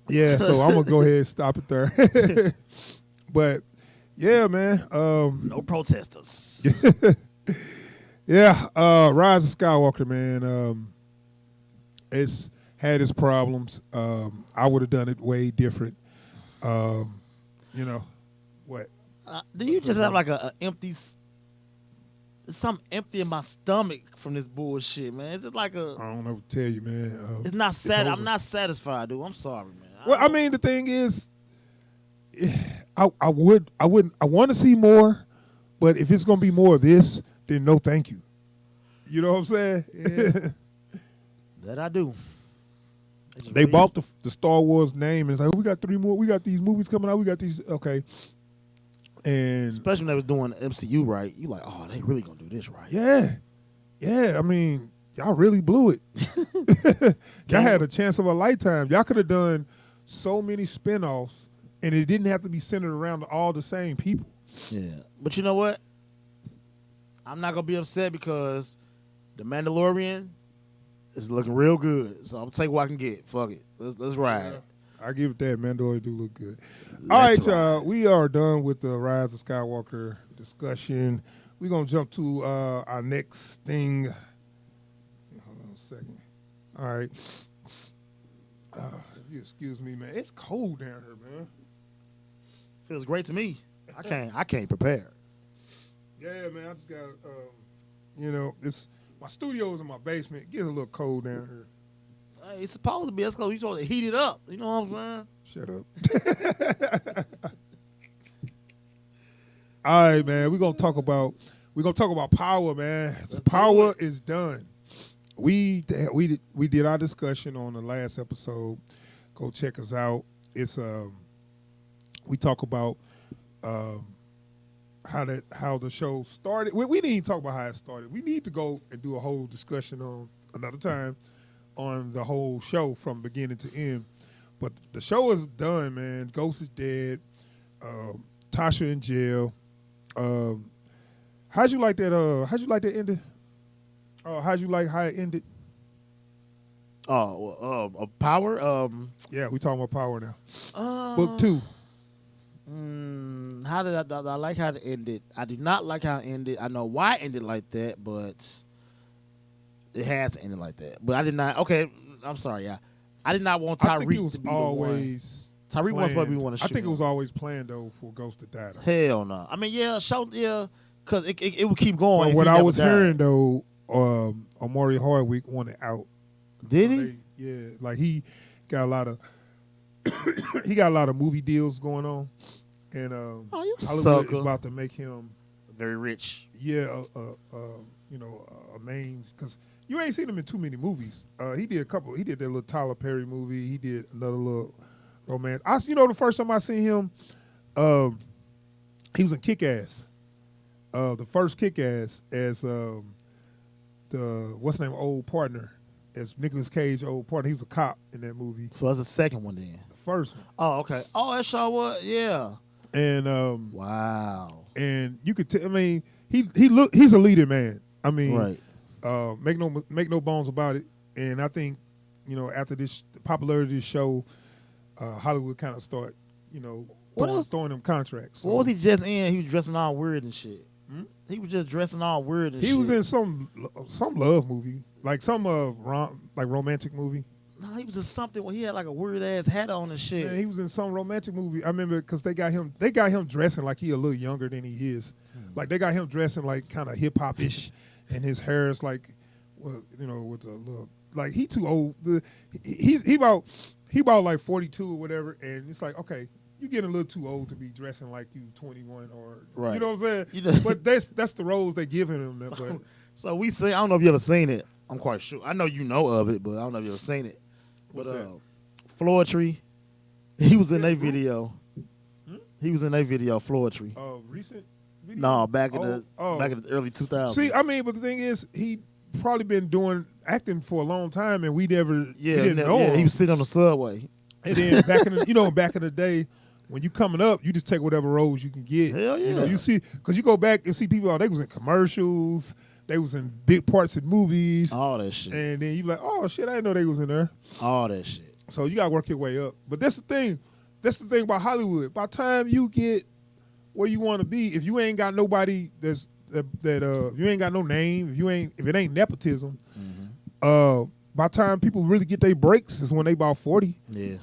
Yeah, so I'm gonna go ahead and stop it there. But yeah, man. No protesters. Yeah, Rise of Skywalker, man. It's had its problems. I would have done it way different. You know what? Do you just have like a empty? Something empty in my stomach from this bullshit, man. Is it like a? I don't know what to tell you, man. It's not sad. I'm not satisfied, dude. I'm sorry, man. Well, I mean, the thing is, I want to see more, but if it's gonna be more of this, then no, thank you. You know what I'm saying? Yeah. That I do. They bought the Star Wars name and it's like, we got 3 more. We got these movies coming out. We got these. Okay. And especially when they was doing MCU right, you like, oh, they really gonna do this right. Yeah. I mean, y'all really blew it. Y'all had a chance of a lifetime. Y'all could have done so many spinoffs, and it didn't have to be centered around all the same people. Yeah, but you know what? I'm not gonna be upset because the Mandalorian is looking real good. So I'm gonna take what I can get. Fuck it, let's ride. Yeah. I give it that. Mandalorian do look good. All right, y'all. We are done with the Rise of Skywalker discussion. We're going to jump to our next thing. Hold on a second. All right. If you excuse me, man. It's cold down here, man. Feels great to me. I can't prepare. Yeah, man. I just got, you know, my studio is in my basement. It gets a little cold down here. Hey, it's supposed to be. That's because we supposed to heat it up. You know what I'm saying? Shut up. All right, man. We're gonna talk about power, man. The power is done. We did our discussion on the last episode. Go check us out. It's we talk about how the show started. We didn't even talk about how it started. We need to go and do a whole discussion on another time on the whole show from beginning to end. But the show is done, man. Ghost is dead. Tasha in jail. How'd you like that? How'd you like that ending? How'd you like how it ended? Power. Yeah, we talking about power now. Book 2. How did I like how it ended? I do not like how it ended. I know why it ended like that, but it has to end like that. But I did not. Okay, I'm sorry. Yeah, I did not want Tyreek I think it was to be always the one. Tyreek was supposed to be one to shoot. I think it him. was always planned though for Ghost to die. Though. Hell no. I mean, because it would keep going. But what I was hearing though, Omari Hardwick wanted out. Did he? Yeah, like he got a lot of movie deals going on, and Hollywood is about to make him very rich. Yeah, a main, because you ain't seen him in too many movies. He did a couple. He did that little Tyler Perry movie. He did another little romance. The first time I seen him, he was in Kick-Ass. The first Kick-Ass as the what's the name, old partner, as Nicolas Cage old partner. He was a cop in that movie. So that's the second one then. The first one. Oh, okay. Oh, that show was, yeah. And wow. And you could tell. I mean, he's a leader, man. I mean, right. Make no bones about it. And I think, after the popularity of this show, Hollywood kind of start, throwing them contracts. So. What was he just in? He was dressing all weird and shit. He was just dressing all weird and shit. He was in some love movie, like some romantic movie. No, he was in something where he had like a weird ass hat on and shit. Yeah, he was in some romantic movie. I remember because they got him dressing like he a little younger than he is. Like they got him dressing like kind of hip hop ish, and his hair is like, with a little like he too old. He about like 42 or whatever, and it's like, okay, you getting a little too old to be dressing like you 21 or Right. you know what I'm saying. You know- But that's the roles they giving him. But So we see. I don't know if you ever seen it. I'm quite sure. I know you know of it, but I don't know if you ever seen it. But What's that? Floetry, he was in a video. He was in a video, Floetry. Recent. Video? No, back in the early 2000s. See, I mean, but the thing is, he probably been doing acting for a long time, and we didn't know him. He was sitting on the subway. And then back in the, back in the day, when you coming up, you just take whatever roles you can get. Hell yeah. You know, you see, because you go back and see people, they was in commercials, they was in big parts of movies. All that shit. And then you like, oh, shit, I didn't know they was in there. All that shit. So you got to work your way up. But that's the thing. That's the thing about Hollywood. By the time you get where you want to be, if you ain't got nobody if you ain't got no name, if it ain't nepotism, by the time people really get their breaks is when they about 40. Yeah.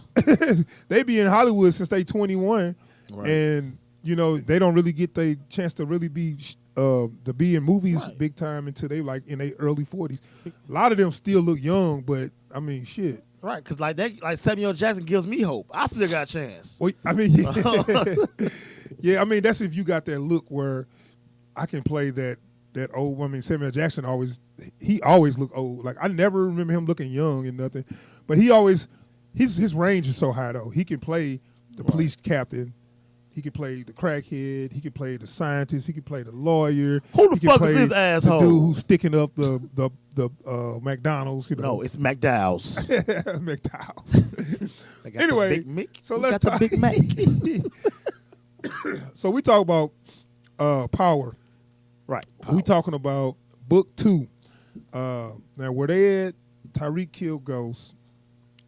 They be in Hollywood since they 21, Right. and you know they don't really get their chance to really be in movies big time until they like in their early 40s. A lot of them still look young, but I mean, shit. Right, because like Samuel Jackson gives me hope. I still got a chance. Well, I mean, yeah, I mean that's if you got that look where I can play that old. I mean, Samuel Jackson always looked old. Like I never remember him looking young and nothing, but his range is so high though. He can play the police captain. He can play the crackhead. He can play the scientist. He can play the lawyer. Who the He can fuck play is this asshole? The dude who's sticking up the McDonald's. You know. No, it's McDowell's. McDowell's. They got Anyway, the Big Mick. so We let's got the Big Mac. So we talk about Power. Right. We talking about book 2. Now where they at, Tyreek killed Ghost,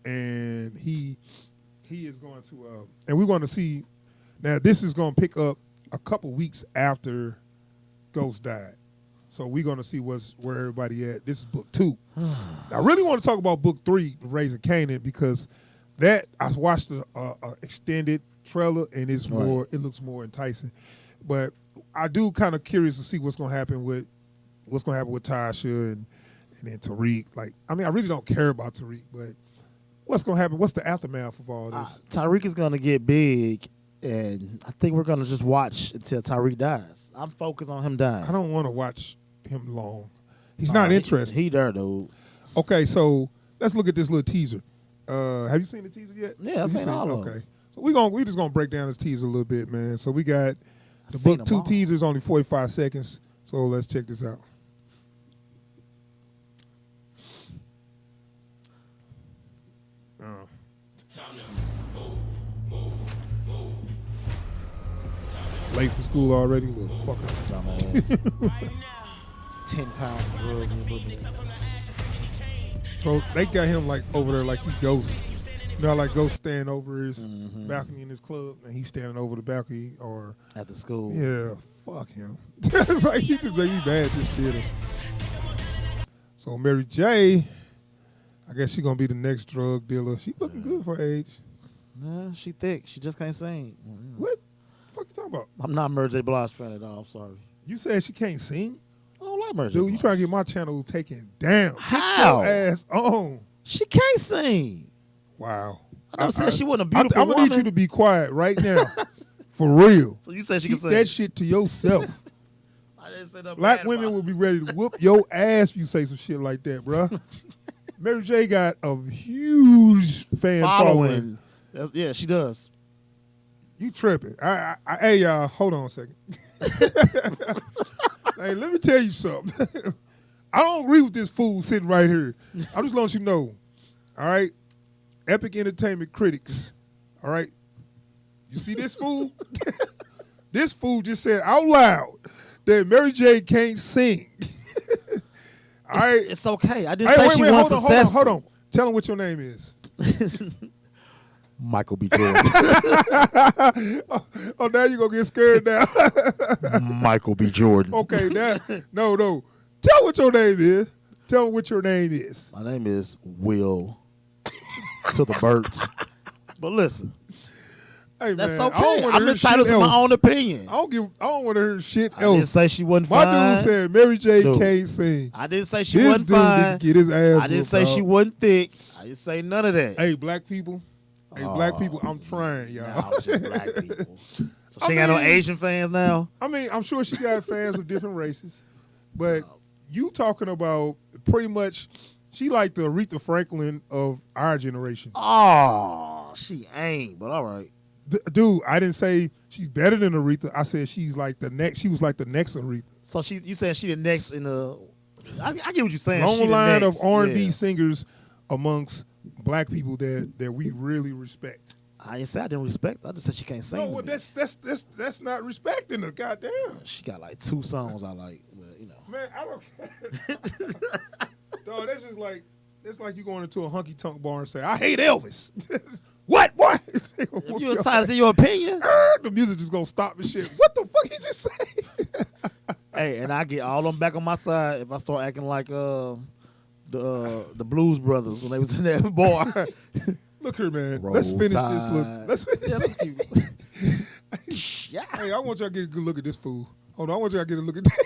and he is going to and we're going to see. Now this is going to pick up a couple weeks after Ghost died, so we're going to see where everybody at. This is book 2. I really want to talk about book 3, Raising Kanan, because that I watched the extended trailer and it looks more enticing, but I do kind of curious to see what's going to happen with Tasha and then Tariq. Like, I mean, I really don't care about Tariq, but what's going to happen? What's the aftermath of all this? Tyreek is going to get big, and I think we're going to just watch until Tyreek dies. I'm focused on him dying. I don't want to watch him long. He's not interested. He there, dude. Okay, so let's look at this little teaser. Have you seen the teaser yet? Yeah, I've seen all of them. Okay, so we just gonna break down this teaser a little bit, man. So we got the seen book them 2 all. teasers, only 45 seconds. So let's check this out. Late for school already, little fucker. Dumbass. 10 pounds of drugs in the book. So they got him like over there like he Ghost. You know, like Ghost stand over his balcony in his club, and he's standing over the balcony or At the school. yeah, fuck him. It's like he just make me bad this shit. So Mary J, I guess she gonna be the next drug dealer. She looking good for her age. Nah, she thick. She just can't sing. What the fuck you talking about? I'm not Mary J. Blige fan at all. I'm sorry. You said she can't sing? I don't like Mary J. Dude, you Blige. trying to get my channel taken down. How? Get your ass on. She can't sing. Wow. I never said she wasn't a beautiful I'm gonna need woman. you to be quiet right now. For real. So you said she can Keep sing. that shit to yourself. I didn't say nothing Black bad women about will be ready to whoop your ass if you say some shit like that, bruh. Mary J got a huge fan following. Yeah, she does. You tripping. Hey, y'all, hold on a second. Hey, let me tell you something. I don't agree with this fool sitting right here. I'm just letting you know, all right? Epic Entertainment Critics, all right? You see this fool? This fool just said out loud that Mary J can't sing. All right? It's okay. I didn't say she was hold successful. on. Tell him what your name is. Michael B. Jordan. Oh, now you going to get scared now. Michael B. Jordan. Okay, now, no. Tell what your name is. Tell him what your name is. My name is Will to the Birds. But listen, Hey, that's man, I okay. don't wanna I'm hear entitled shit to my else. own opinion. I don't want to hear shit I didn't else. say she wasn't My fine. dude said Mary J Dude. can't sing. I didn't say she This wasn't dude fine. need to get his ass I didn't whooped, say dog. she wasn't thick. I didn't say none of that. Hey, black people, Hey, black people, I'm trying, y'all. Nah, it's just black people. So she ain't got no Asian fans now? I mean, I'm sure she got fans of different races, but you talking about pretty much, she like the Aretha Franklin of our generation. Oh, she ain't, but all right. Dude, I didn't say she's better than Aretha. I said she's like the next. She was like the next Aretha. So you saying she the next in the? I get what you're saying. Long she the line next, of R&B singers amongst black people that we really respect. I ain't say I didn't respect. I just said she can't sing. No, well, that's not respecting her. Goddamn. She got like 2 songs I like, but you know. Man, I don't care. Dog, that's just like it's like you going into a honky tonk bar and say, "I hate Elvis." What? If you entitled to your opinion, the music just gonna stop and shit. What the fuck you just say? Hey, and I get all them back on my side if I start acting like the Blues Brothers when they was in that bar. Look here, man. Roll Let's finish Tide. this. Look, let's finish Yeah, let's this. Hey, I want y'all to get a good look at this fool. Hold on, I want y'all to get a look at that.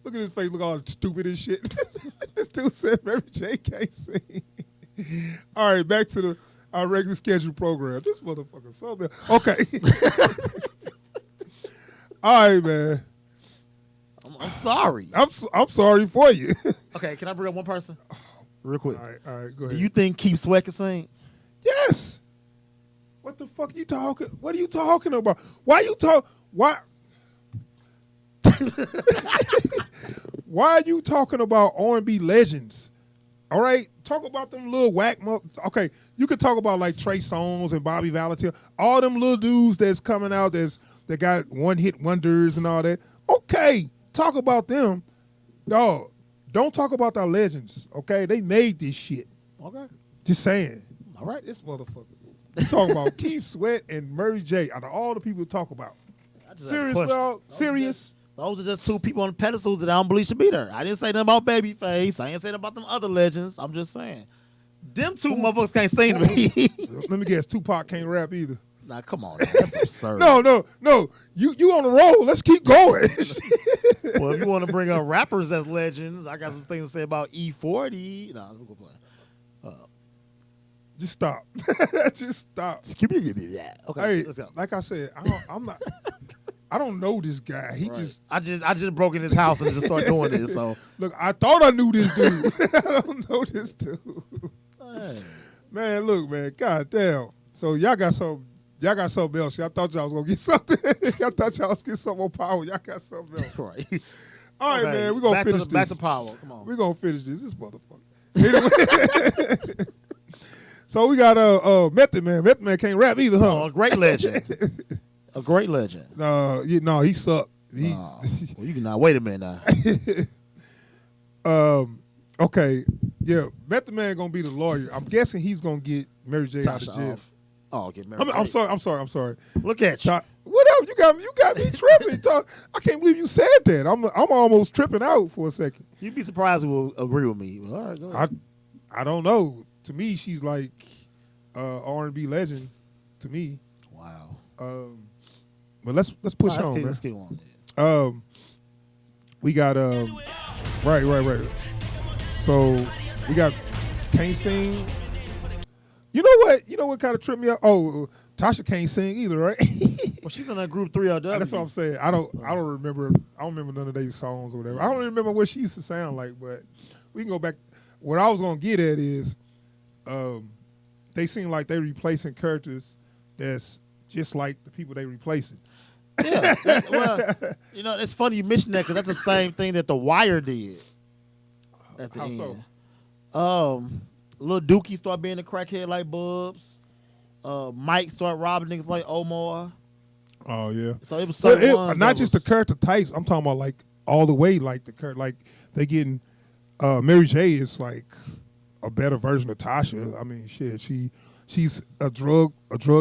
Look at his face. Look all stupid and shit. This dude said Mary J can't sing. All right, back to our regular scheduled program. This motherfucker so bad. Okay. All right, man. I'm sorry. I'm sorry for you. Okay, can I bring up one person? Real quick. All right, go ahead. Do you think Keith Sweat can sing? Yes. What the fuck you talking? What are you talking about? Why you talk? Why? Why are you talking about R&B legends? All right, talk about them little okay, you could talk about like Trey Songz and Bobby Valentine, all them little dudes that's coming out that got one-hit wonders and all that. Okay, talk about them. Dog, don't talk about our legends, okay? They made this shit. Okay. Just saying. All right. This motherfucker. You talking about Keith Sweat and Mary J. Out of all the people to talk about. Serious, dog? Serious? Those are just 2 people on the pedestals that I don't believe should be there. I didn't say nothing about Babyface. I ain't saying about them other legends. I'm just saying. Them 2 motherfuckers can't sing to me. Let me guess, Tupac can't rap either. Nah, come on. That's absurd. No. You on the roll. Let's keep going. Well, if you want to bring up rappers as legends, I got some things to say about E40. Nah, let's go play. Just stop. Just stop. Okay, Hey, let's go. like I said, I'm not. I don't know this guy. He just. I just broke in his house and just started doing this. So look, I thought I knew this dude. I don't know this dude. Hey. Man, look, man. God damn. So y'all got something else. Y'all thought y'all was gonna get something. Y'all thought y'all was gonna get some more power. Y'all got something else. Right. All right, Okay, man. We're gonna finish this. Back to power. Come on. We're gonna finish this motherfucker. Anyway. So we got Method Man. Method Man can't rap either, huh? Oh, a great legend. A great legend. No, he sucked. Well, you can now wait a minute now. Okay, yeah, Method Man gonna be the lawyer. I'm guessing he's gonna get Mary J out of jail. Get Mary J. I'm sorry. Look at you. Whatever, you got me tripping. I can't believe you said that. I'm almost tripping out for a second. You'd be surprised who will agree with me. All right, go ahead. I don't know. To me, she's like R&B legend. To me. Wow. But let's push on, man. Let's keep on. We got right. So we got can't sing. You know what kind of tripped me up? Oh, Tasha can't sing either, right? Well, she's in that group 3LW. That's what I'm saying. I don't remember none of these songs or whatever. I don't even remember what she used to sound like, but we can go back. What I was gonna get at is they seem like they're replacing characters that's just like the people they replacing. Yeah. Well, it's funny you mentioned that because that's the same thing that The Wire did at the end. So? Lil Dookie started being a crackhead like Bubs. Mike started robbing niggas like Omar. Oh yeah. So it was certain ones not just the character types. I'm talking about like all the way like the character. Like they getting Mary J is like a better version of Tasha. I mean, shit. She's a drug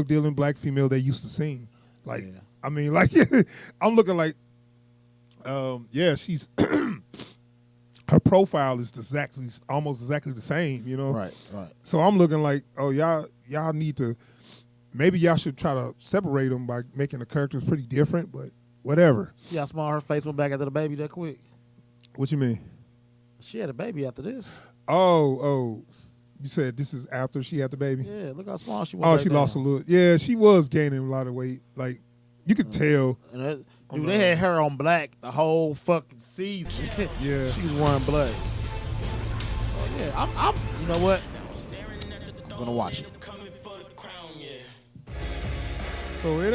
dealing black female they used to sing. Like I mean, like I'm looking like she's her profile is almost exactly the same, you know. Right. So I'm looking like, oh y'all need to. Maybe y'all should try to separate them by making the characters pretty different, but whatever. See how small her face went back after the baby that quick? What you mean? She had a baby after this. Oh. You said this is after she had the baby? Yeah, look how small she was. Oh, back she then. lost a little. Yeah, she was gaining a lot of weight. Like, you could tell. And that, dude, they had her on black the whole fucking season. Yeah. She was wearing black. Oh, yeah. I'm you know what? I'm going to watch it. So it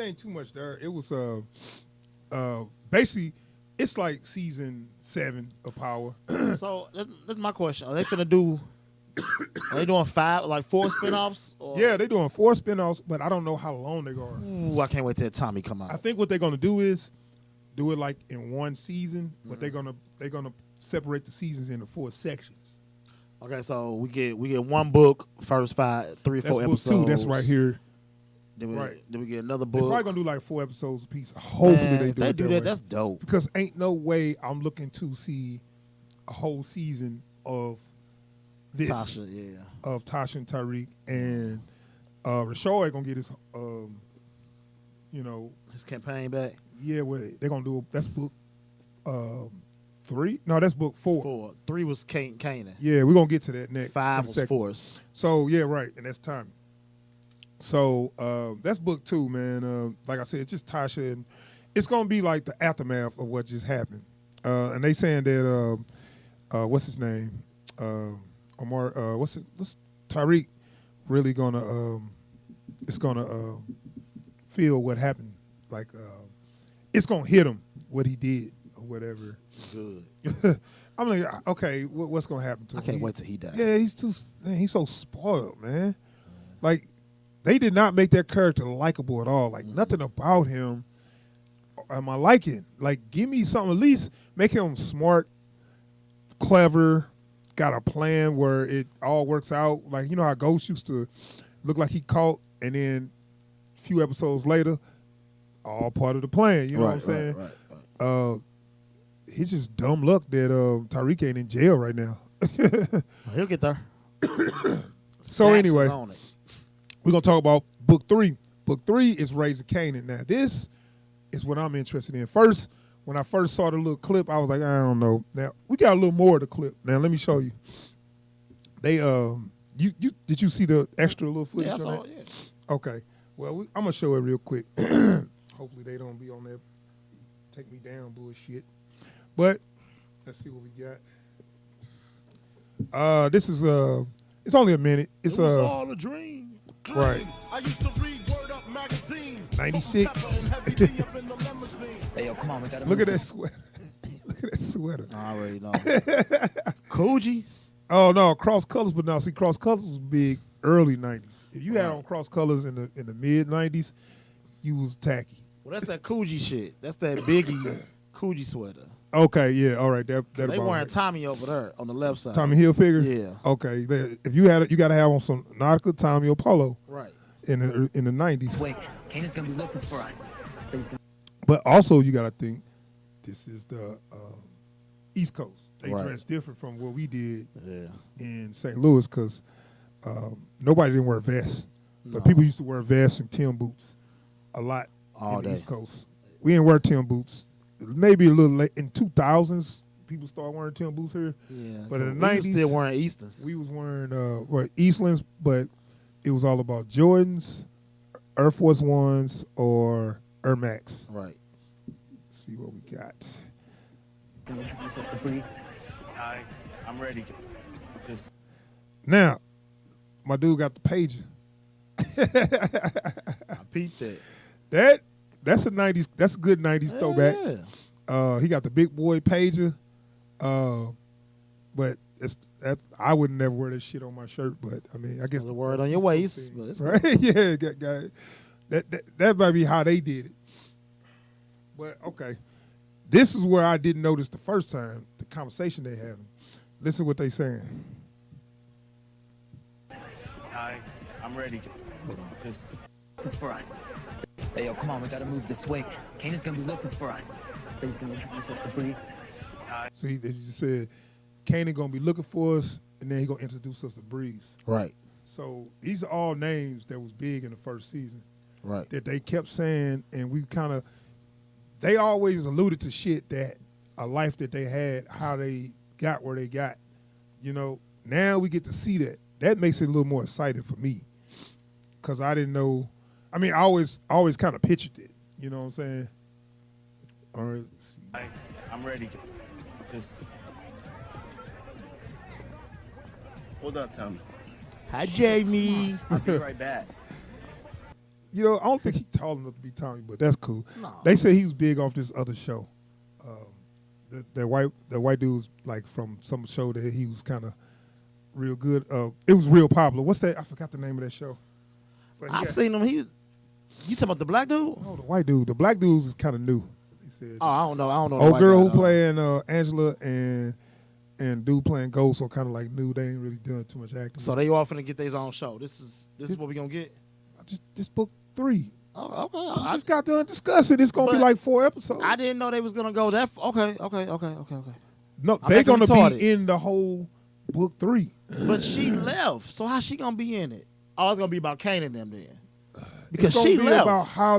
ain't too much there. It was basically it's like season 7 of Power. So that's my question. Are they finna do? Are they doing 4 spinoffs? Or? Yeah, they're doing 4 spinoffs, but I don't know how long they're going. Ooh, I can't wait till Tommy come out. I think what they're gonna do is do it like in one season, but they're gonna separate the seasons into 4 sections. Okay, so we get one book, first 3 or 4 That's book episodes. 2. That's right here. Then we get another They're book. probably gonna do like 4 episodes a piece. Hopefully Man, they if do they it do that that. way. That's dope. Because ain't no way I'm looking to see a whole season of this. Tasha, yeah. Of Tasha and Tariq, and Rashad gonna get his his campaign back. Yeah, well, they're gonna do that's book 3. No, that's book 4. 3 was Kanan. Yeah, we're gonna get to that next. 5 was Force. So yeah, right, and that's Tommy. So that's book 2, man. Like I said, it's just Tasha, and it's gonna be like the aftermath of what just happened. And they saying that what's his name? Omar, what's Tariq really gonna it's gonna feel what happened, like it's gonna hit him what he did or whatever. Good. I'm like, okay, what's gonna happen to him? I can't wait till he dies. Yeah, he's so spoiled, man. Like, they did not make that character likable at all. Like, nothing about him am I liking. Like, give me something, at least make him smart, clever, got a plan where it all works out. Like, you know how Ghost used to look like he caught, and then a few episodes later, all part of the plan. You know what I'm saying? Right. He's just dumb luck that Tariq ain't in jail right now. He'll get there. So anyway, we're going to talk about book 3. Book 3 is Rise of Kanan. Now, this is what I'm interested in. First, when I first saw the little clip, I was like, I don't know. Now, we got a little more of the clip. Now, let me show you. They, did you see the extra little footage? Yeah, I on saw that? it, Okay. Well, I'm going to show it real quick. Hopefully they don't be on there. Take me down bullshit. But let's see what we got. This is it's only a minute. It's it was all a dream. Right. I used to read Word Up magazine. 96. Hey, yo, come on, we gotta Look move at that this. sweater. Look at that sweater. I already know. Koji? Oh no, cross colors, but now see, cross colors was big early 90s. If you had on cross colors in the mid 90s, you was tacky. Well, that's that Koji shit. That's that Biggie Koji sweater. Okay, yeah, all right. That They about wearing right. Tommy over there on the left side. Tommy Hilfiger. Yeah. Okay, if you had it, you got to have on some Nautica, Tommy, or Polo. Right. In the 90s. Wait, Kanan's gonna be looking for us. So he's gonna... But also, you got to think this is the East Coast. They Right. dress different from what we did Yeah. in St. Louis because nobody didn't wear vests. But No. people used to wear vests and Tim boots a lot All in the day. East Coast. We didn't wear Tim boots. Maybe a little late in 2000s, people started wearing Tim boots here. Yeah. But in the we 90s, was still wearing Eastons. we was wearing Eastlands, but it was all about Jordans, Air Force Ones, or Air Max. Right. Let's see what we got. Can you introduce us to Breeze? I'm ready. Now, my dude got the pager. I peeped that. That's a 90s. That's a good 90s throwback. Yeah. He got the big boy pager. But I would never wear that shit on my shirt. But I mean, I guess The word on your waist. But it's right? Yeah, got it. That might be how they did it. But okay, this is where I didn't notice the first time the conversation they having. Listen to what they saying. I'm ready. Looking for us. Hey, yo, come on, we gotta move this way. Kanan's gonna be looking for us. So he's gonna introduce us to Breeze. See, they just said, Kanan gonna be looking for us, and then he gonna introduce us to Breeze. Right. So these are all names that was big in the first season. Right. That they kept saying, and we they always alluded to shit that a life that they had, how they got where they got, you know. now we get to see that. That makes it a little more exciting for me, because I didn't know. I mean, I always kind of pictured it. You know what I'm saying? All right, let's see. I'm ready. Just hold up, Tommy. Hi, Jamie. I'll be right back. You know, I don't think he's tall enough to be Tommy, but that's cool. No. They say he was big off this other show. The white dude's like from some show that he was kind of real good. It was real popular. What's that? I forgot the name of that show. But I seen him. You talking about the black dude? Oh, the white dude. The black dude is kind of new. He said. Oh, I don't know. The Old white girl guy, who playing Angela and dude playing Ghost are kind of like new. They ain't really doing too much acting. So they all finna get their own show. This is what we gonna get. This book 3. Oh, okay. I just got done discussing. It's gonna be like 4 episodes. I didn't know they was gonna go that. Okay. No, I'm they're gonna retarded. be in the whole book 3. But she left, so how's she gonna be in it? Oh, it's gonna be about Kane and them then. Because It's gonna she be left. about how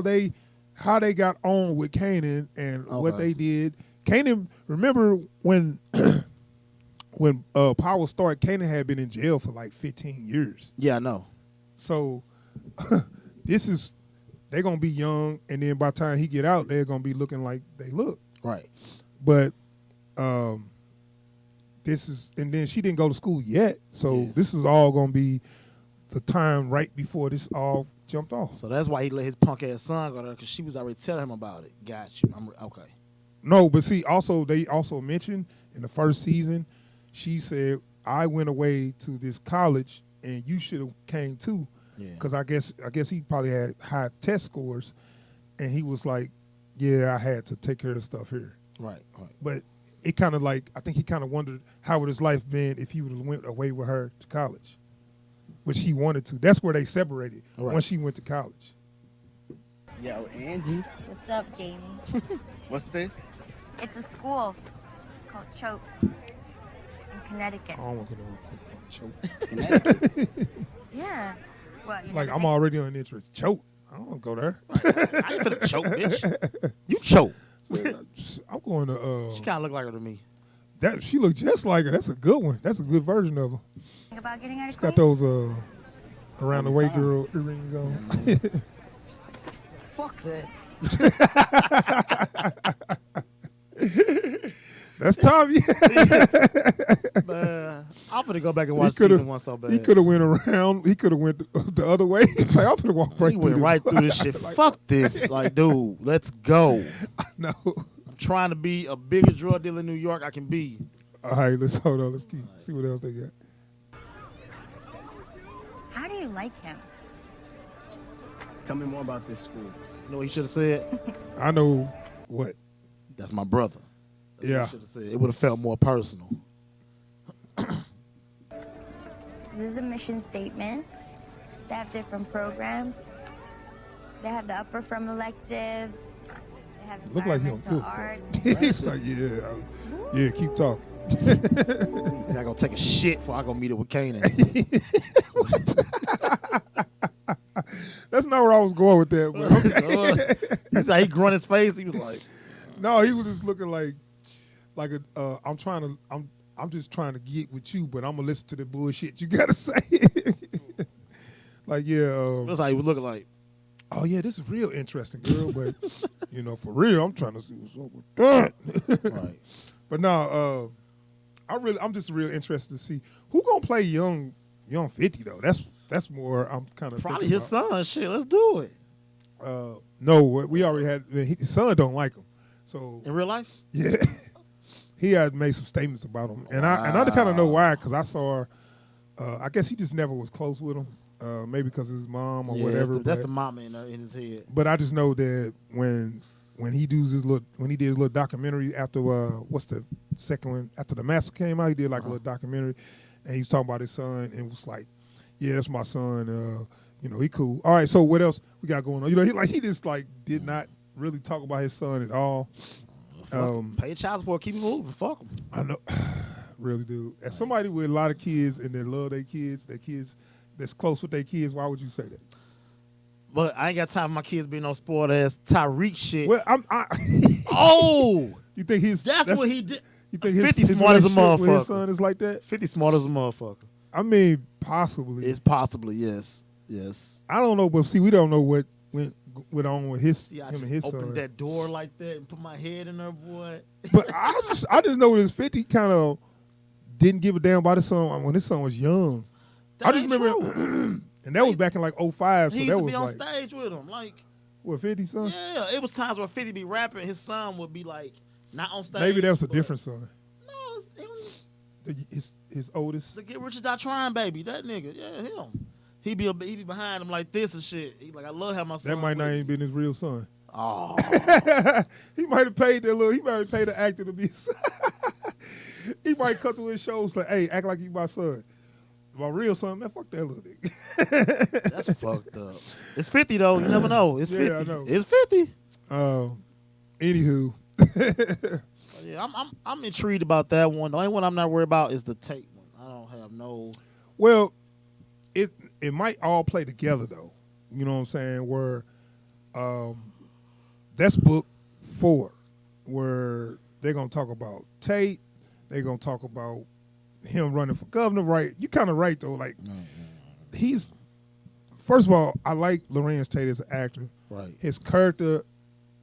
they got on with Kanan and what they did. Kanan, remember when when Power started, Kanan had been in jail for like 15 years. Yeah, I know. So they're gonna be young, and then by the time he get out, they're gonna be looking like they look. Right. But and then she didn't go to school yet, so this is all gonna be the time right before this all jumped off. So that's why he let his punk ass son go there, because she was already telling him about it. Got you. Okay. No, but see, they also mentioned in the first season, she said, I went away to this college and you should have came too. Because I guess he probably had high test scores, and he was like, yeah, I had to take care of stuff here. Right. But it kind of like, I think he kind of wondered how would his life been if he would have went away with her to college, which he wanted to. That's where they separated, once she went to college. Yo, Angie. What's up, Jamie? What's this? It's a school called Choate in Connecticut. I don't want to know Choate. Connecticut? Yeah. What, you Like, never I'm been? already on interest. Choate. I don't want to go there. I ain't finna choke, bitch. You choke. I'm going to. She kind of look like her to me. She looked just like her. That's a good one. That's a good version of her. Think about getting out of She's got those around the way girl earrings on. Fuck this. That's Tommy. Man, I'm finna go back and watch season 1 so bad. He could have went around. He could have went the other way. He's like, I'm finna walk right He through went right through this shit. Like, Fuck this. Like, dude, let's go. No. I'm trying to be a bigger drug dealer in New York I can be. All right, let's hold on. Let's see what else they got. How do you like him? Tell me more about this school. You know what he should have said? I know what. That's my brother. That's Yeah. what he should have said. It would have felt more personal. This is a mission statement. They have different programs. They have the upper from electives. They have Look like he don't environmental give a art. fuck. He's like, yeah, keep talking. I gotta go take a shit before I go meet up with Kanan. That's not where I was going with that. But okay. That's how he grunt his face. He was like, no, he was just looking like I'm just trying to get with you, but I'm gonna listen to the bullshit you gotta say. Like, yeah. that's how he was looking like. Oh yeah, this is real interesting, girl. But for real, I'm trying to see what's up with that. Right. But no, I'm just real interested to see who gonna play young 50 though. That's more I'm kind of Probably his son. Shit, let's do it. No, we already had his son don't like him. So in real life, yeah, he had made some statements about him, and I kind of know why, because I saw, I guess he just never was close with him, maybe because of his mom or whatever. That's the mama in his head. But I just know that when he did his little documentary after what's the second one after the massacre came out, he did like a little documentary, and he was talking about his son and was like, yeah, that's my son. He cool. All right, so what else we got going on? He just like did not really talk about his son at all. Pay child support, keep it moving. Fuck him. I know, really, dude. As somebody with a lot of kids and they love their kids that's close with their kids, why would you say that? But I ain't got time for my kids being no spoiled ass Tyreek shit. Well, oh, you think that's what he did. You think 50 his smart as a relationship with motherfucker. his son is like that? 50 smart as a motherfucker. I mean, possibly. It's possibly, yes. Yes. I don't know, but see, we don't know what went on with him See, I and just his opened son. that door like that and put my head in there, boy. But I just know that 50 kind of didn't give a damn about his son when his son was young. I just remember, and that was back in like 05, so He that used to was be on like, stage with him. Like, what, 50 son? yeah, it was times where 50 be rapping, his son would be like, not on stage. Maybe that was a different son. No, it was His oldest. the Get Rich or Die Trying baby. That nigga, yeah, him. He be behind him like this and shit. He like, I love how my son. That might not with even been his real son. Oh, He might have paid that little. He might have paid the actor to be his son. He might cut through his shows like, hey, act like you my son. My real son, man, fuck that little nigga. That's fucked up. It's 50 though. You never know. It's 50. Yeah, I know. It's 50. Anywho. Yeah, I'm intrigued about that one. The only one I'm not worried about is the Tate one. I don't have no. Well, it might all play together though. You know what I'm saying? Where that's book 4, where they're gonna talk about Tate. They're gonna talk about him running for governor. Right? You kind of right though. Like he's first of all, I like Lorenz Tate as an actor. Right. His character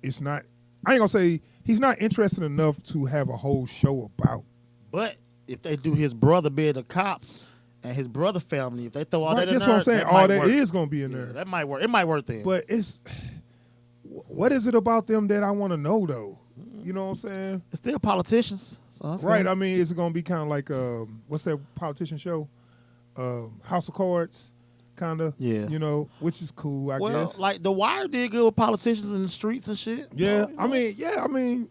is not. I ain't gonna say he's not interesting enough to have a whole show about. But if they do his brother being a cop and his brother family, if they throw all that in that's there, what I'm saying. that All might that work. is gonna be in there. That might work. It might work then. But it's what is it about them that I want to know though? You know what I'm saying? It's still politicians. So that's Right. fine. I mean, it's gonna be kind of like what's that politician show? House of Cards, kind of. Yeah. You know, which is cool. I well, guess. like The Wire did good with politicians in the streets and shit. Yeah. You know? I mean,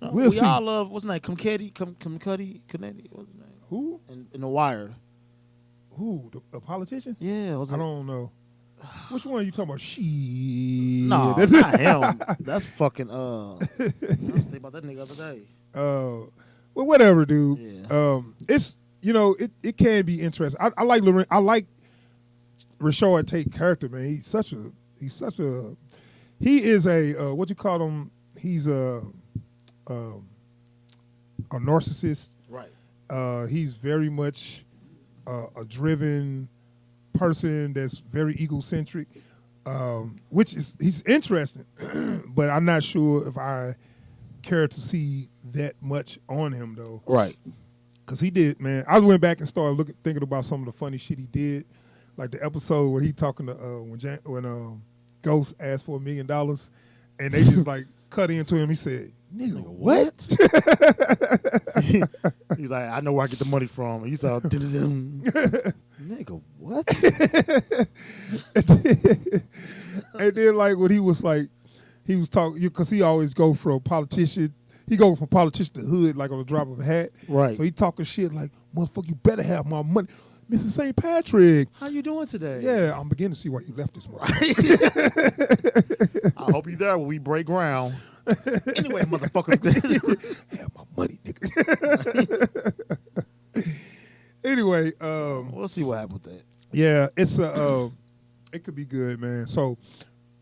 we'll we see. all love what's his name? Kennedy. What's his name? Who? In The Wire. Who? A politician? Yeah. I don't know. Which one are you talking about? No, not him. That's fucking. I was thinking about that nigga the other day. Well, whatever, dude. Yeah. It's it can be interesting. I like Lorenz. I like Rashard Tate character, man. He is a what you call him? He's a narcissist. Right. He's very much a driven person that's very egocentric, which is he's interesting, but I'm not sure if I care to see that much on him though. Right. Cause he did, man. I went back and started thinking about some of the funny shit he did, like the episode where he talking to when Ghost asked for $1 million, and they just like cut into him. He said, "Nigga, what?" He's like, "I know where I get the money from." And you saw, nigga, what? And then like when he was talking, because he always go from politician. He go from politician to hood like on the drop of a hat. Right. So he talking shit like, "Motherfucker, you better have my money." Mr. St. Patrick. How you doing today? Yeah, I'm beginning to see why you left this morning. I hope you're there when we break ground. Anyway, motherfuckers. Have my money, nigga. Anyway, we'll see what happens with that. Yeah, it's it could be good, man. So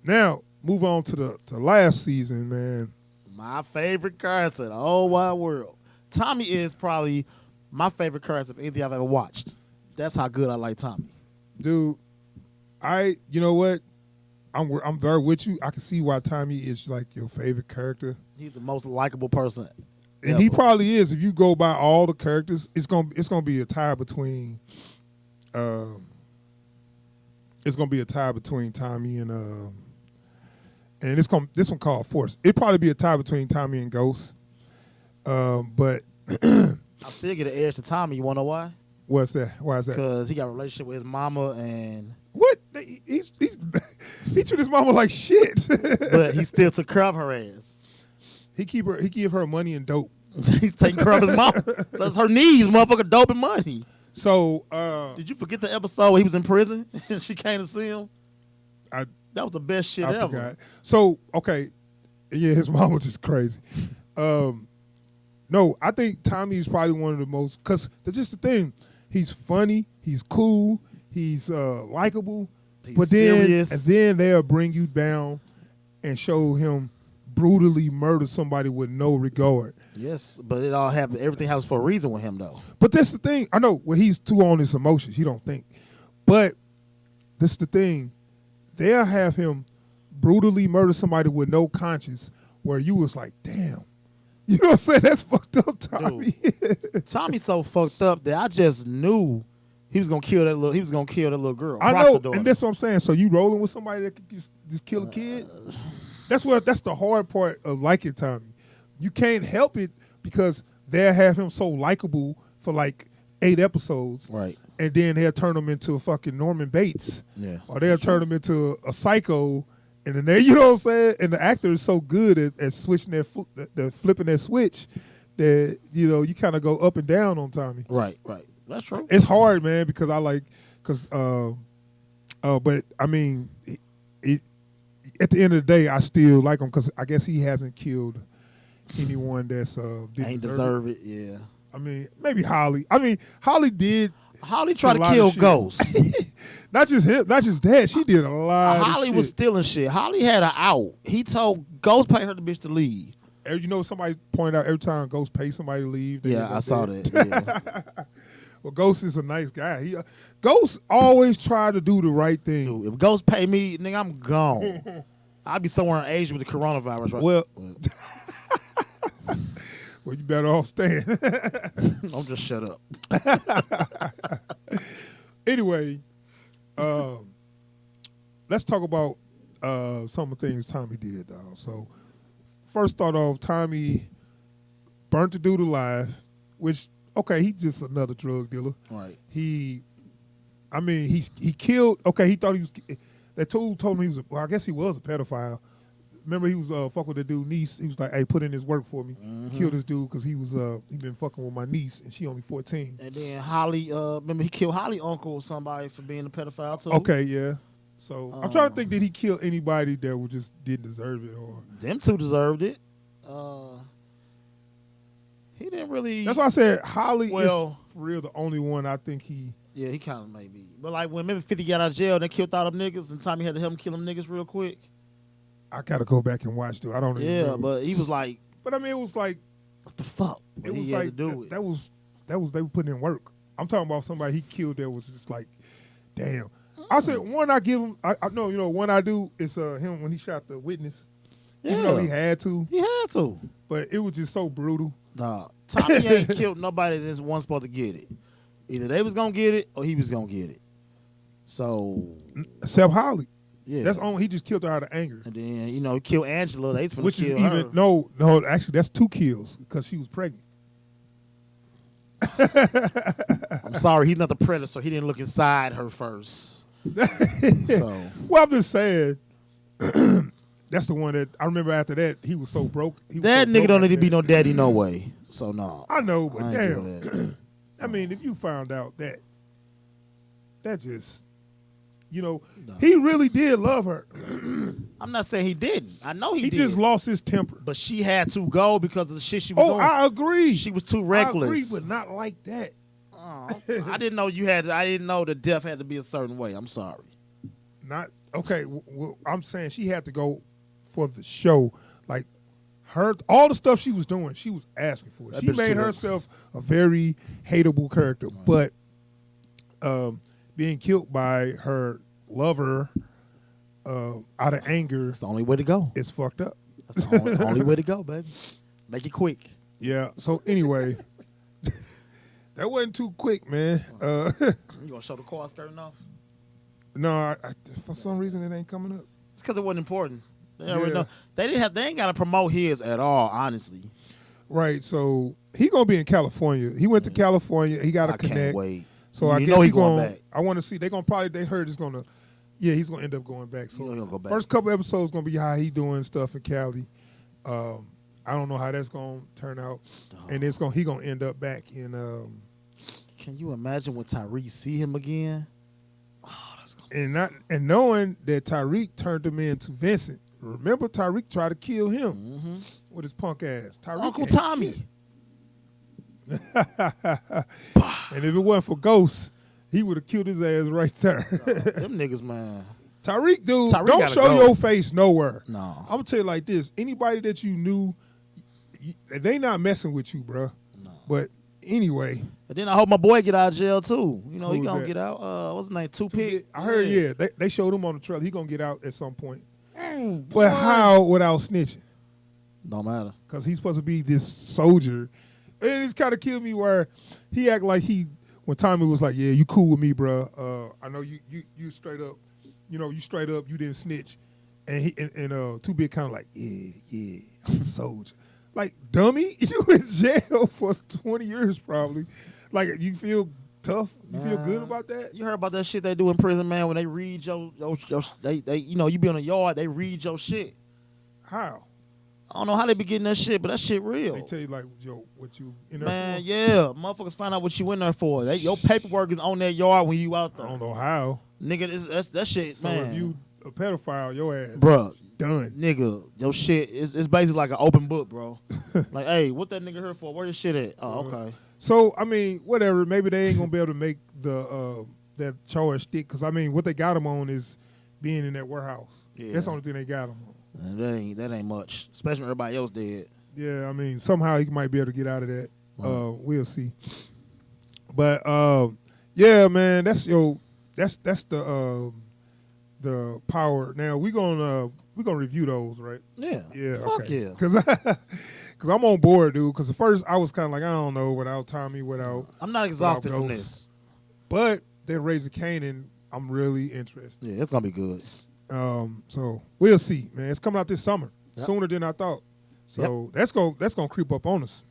now move on to the last season, man. My favorite character in the whole wide world. Tommy is probably my favorite character of anything I've ever watched. That's how good I like Tommy. Dude, you know what? I'm there with you. I can see why Tommy is like your favorite character. He's the most likable person. And he probably is. If you go by all the characters, it's gonna be a tie between Tommy and this one called Force. It'd probably be a tie between Tommy and Ghost. But I still get an edge to Tommy. You wanna know why? What's that? Why is that? Because he got a relationship with his mama and what? He treat his mama like shit. But he still took care of her ass. He give her money and dope. He's taking care of his mama. That's her needs, motherfucker, dope and money. So did you forget the episode where he was in prison and she came to see him? That was the best shit I ever. forgot. So okay, yeah, his mom was just crazy. No, I think Tommy is probably one of the most, because that's just the thing. He's funny, he's cool, he's likable, but then they'll bring you down and show him brutally murder somebody with no regard. Yes, but it all happened. Everything happens for a reason with him, though. But that's the thing. I know when he's too on his emotions, he don't think. But this is the thing. They'll have him brutally murder somebody with no conscience where you was like, damn. You know what I'm saying? That's fucked up, Tommy. Tommy's so fucked up that I just knew he was gonna kill that little. He was gonna kill that little girl. I know, and that's what I'm saying. So you rolling with somebody that could just kill a kid? That's the hard part of liking Tommy. You can't help it because they'll have him so likable for like 8 episodes, right? And then they'll turn him into a fucking Norman Bates, or they'll turn him into a psycho. And then you know what I'm saying? And the actor is so good at switching that flipping that switch that, you know, you kind of go up and down on Tommy. Right. That's true. It's hard, man, because but I mean, at the end of the day, I still like him because I guess he hasn't killed anyone that's ain't deserve it. Yeah. I mean, maybe Holly. I mean, Holly did. Holly tried to kill Ghost. Not just him, not just that. She did a lot of Holly shit. was stealing shit. Holly had her out. He told Ghost pay her the bitch to leave. You know, somebody pointed out every time Ghost pays somebody to leave. Yeah, I saw that. Yeah. Well, Ghost is a nice guy. He Ghost always tried to do the right thing. Dude, if Ghost pay me, nigga, I'm gone. I'll be somewhere in Asia with the coronavirus. Right? Well, well, you better off staying. Don't just shut up. Anyway, let's talk about some of the things Tommy did, dog. So, first start off, Tommy burnt the dude alive, which, okay, he's just another drug dealer. Right. He killed, okay, he thought he was, that told him he was, I guess he was a pedophile. Remember, he was fucking with the dude's niece. He was like, "Hey, put in this work for me." Kill this dude because he been fucking with my niece and she only 14. And then Holly, remember he killed Holly uncle or somebody for being a pedophile too. Okay, yeah. So I'm trying to think, did he kill anybody that just didn't deserve it, or them two deserved it? He didn't really. That's why I said Holly is for real the only one I think he. Yeah, he kind of maybe. But like when maybe 50 got out of jail, they killed all them niggas, and Tommy had to help him kill them niggas real quick. I gotta go back and watch, dude. I don't. Yeah, remember. but he was like. But I mean, it was like, what the fuck? It was he like had to do it. That was they were putting in work. I'm talking about somebody he killed that was just like, damn. I said one I give him. I know, you know, one I do is him when he shot the witness. Yeah. Even though he had to. He had to. But it was just so brutal. Nah, Tommy ain't killed nobody that's one supposed to get it. Either they was gonna get it or he was gonna get it. So except Holly. Yeah. That's only he just killed her out of anger. And then, you know, he killed Angela. They finna Which kill is even her. no, actually that's 2 kills because she was pregnant. I'm sorry, he's not the predator, so he didn't look inside her first. So well, I'm just saying that's the one that I remember after that he was so broke. That nigga don't need to be no daddy no way. So no. I know, but I ain't damn. I mean, if you found out that just, you know, he really did love her. I'm not saying he didn't. I know he did. He just lost his temper. But she had to go because of the shit she was doing. I agree. She was too reckless. I agree, but not like that. I didn't know I didn't know the death had to be a certain way. I'm sorry. Not okay. Well, I'm saying she had to go for the show. Like all the stuff she was doing, she was asking for it. She made herself a very hateable character, but being killed by her lover out of anger. That's the only way to go. It's fucked up. That's the only way to go, baby. Make it quick. Yeah. So anyway, that wasn't too quick, man. You gonna show the car skirting off? No, for some reason it ain't coming up. It's because it wasn't important. They already know. They ain't got to promote his at all, honestly. Right. So he gonna be in California. He went to California. He got to connect. Can't wait. So I guess he's going back. I want to see. They heard it's gonna. Yeah, he's gonna end up going back. So he'll go back. First couple episodes gonna be how he doing stuff in Cali. I don't know how that's gonna turn out, and he gonna end up back in. Can you imagine when Tariq see him again? Oh, that's gonna and knowing that Tariq turned him into Vincent. Remember, Tariq tried to kill him with his punk ass. Tariq Uncle Tommy. And if it wasn't for Ghost, he would have killed his ass right there. Them niggas, man. Tariq, dude, don't show your face nowhere. No. I'm going to tell you like this. Anybody that you knew, they not messing with you, bro. No. But anyway. And then I hope my boy get out of jail too. You know, he Who's gonna that? get out. What's his name? Two-Pick. I heard, yeah, they showed him on the trailer. He gonna get out at some point. Boy. But how without snitching? Don't matter. Because he's supposed to be this soldier. And it's kind of killed me where he act like when Tommy was like, yeah, you cool with me, bro. I know you straight up, you straight up, you didn't snitch. And Too Big kind of like, yeah, I'm a soldier. Like, dummy, you in jail for 20 years probably. Like, you feel tough? You feel good about that? You heard about that shit they do in prison, man, when they read they you be on the yard, they read your shit. How? I don't know how they be getting that shit, but that shit real. They tell you, like, what you in there man, for? yeah. Motherfuckers find out what you in there for. Your paperwork is on that yard when you out there. I don't know how. Nigga, that shit, So man. if you a pedophile, your ass bruh, done. Nigga, your shit is basically like an open book, bro. Like, hey, what that nigga here for? Where your shit at? Oh, okay. So, I mean, whatever. Maybe they ain't going to be able to make that charge stick. Because, I mean, what they got him on is being in that warehouse. Yeah. That's the only thing they got him on. And that ain't much, especially when everybody else dead. Yeah, I mean, somehow he might be able to get out of that. Right. We'll see. But yeah, man, that's the power. Now we're gonna review those, right? Yeah. Yeah. Fuck okay. yeah. Because I'm on board, dude. Because at first I was kind of like, I don't know, without Tommy, without. I'm not exhausted from Ghost. this. But then Raising Kanan, I'm really interested. Yeah, it's gonna be good. So we'll see, man. It's coming out this summer, Yep. sooner than I thought. So that's gonna creep up on us.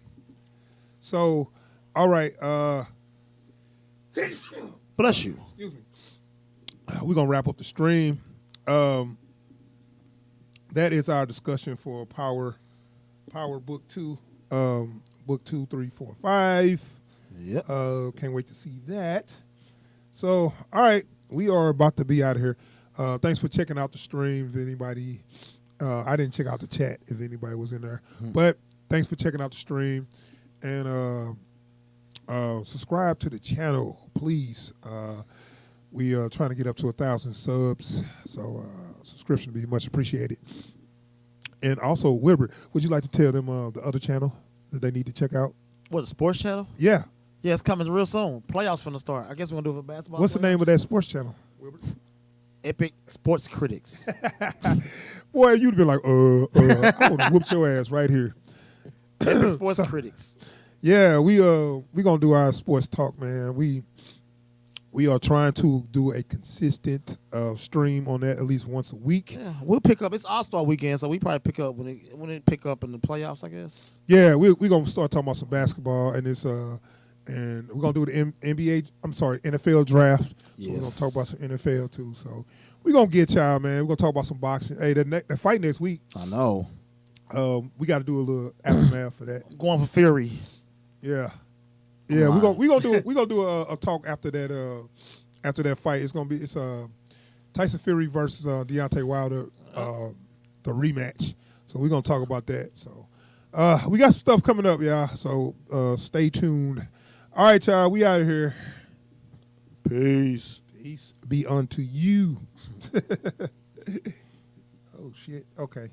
So, all right. Bless you. Excuse me. We're gonna wrap up the stream. That is our discussion for Power Book 2. Book 2, 3, 4, 5. Yep. Can't wait to see that. So, all right, we are about to be out of here. Thanks for checking out the stream. If anybody, I didn't check out the chat if anybody was in there, but thanks for checking out the stream and subscribe to the channel, please. We are trying to get up to 1,000 subs, so subscription would be much appreciated. And also, Wilbur, would you like to tell them the other channel that they need to check out? What, the sports channel? Yeah. Yeah, it's coming real soon. Playoffs finna start. I guess we're gonna do it for basketball. What's the name of that sports channel, Wilbur? Epic Sports Critics. Boy, you'd be like, I would have whooped your ass right here. Epic Sports Critics. Yeah, we gonna do our sports talk, man. We are trying to do a consistent stream on that at least once a week. Yeah, we'll pick up. It's All-Star weekend, so we probably pick up when it pick up in the playoffs, I guess. Yeah, we're gonna start talking about some basketball and it's and we're gonna do the NFL draft. So we're gonna talk about some NFL too. So we're gonna get y'all, man. We're gonna talk about some boxing. Hey, the fight next week. I know. We got to do a little aftermath for that. Going for Fury. Yeah, yeah. We're gonna do a talk after that fight. It's Tyson Fury versus Deontay Wilder, the rematch. So we're gonna talk about that. So we got some stuff coming up, y'all. So stay tuned. All right, y'all. We out of here. Peace. Peace be unto you. Oh shit. Okay.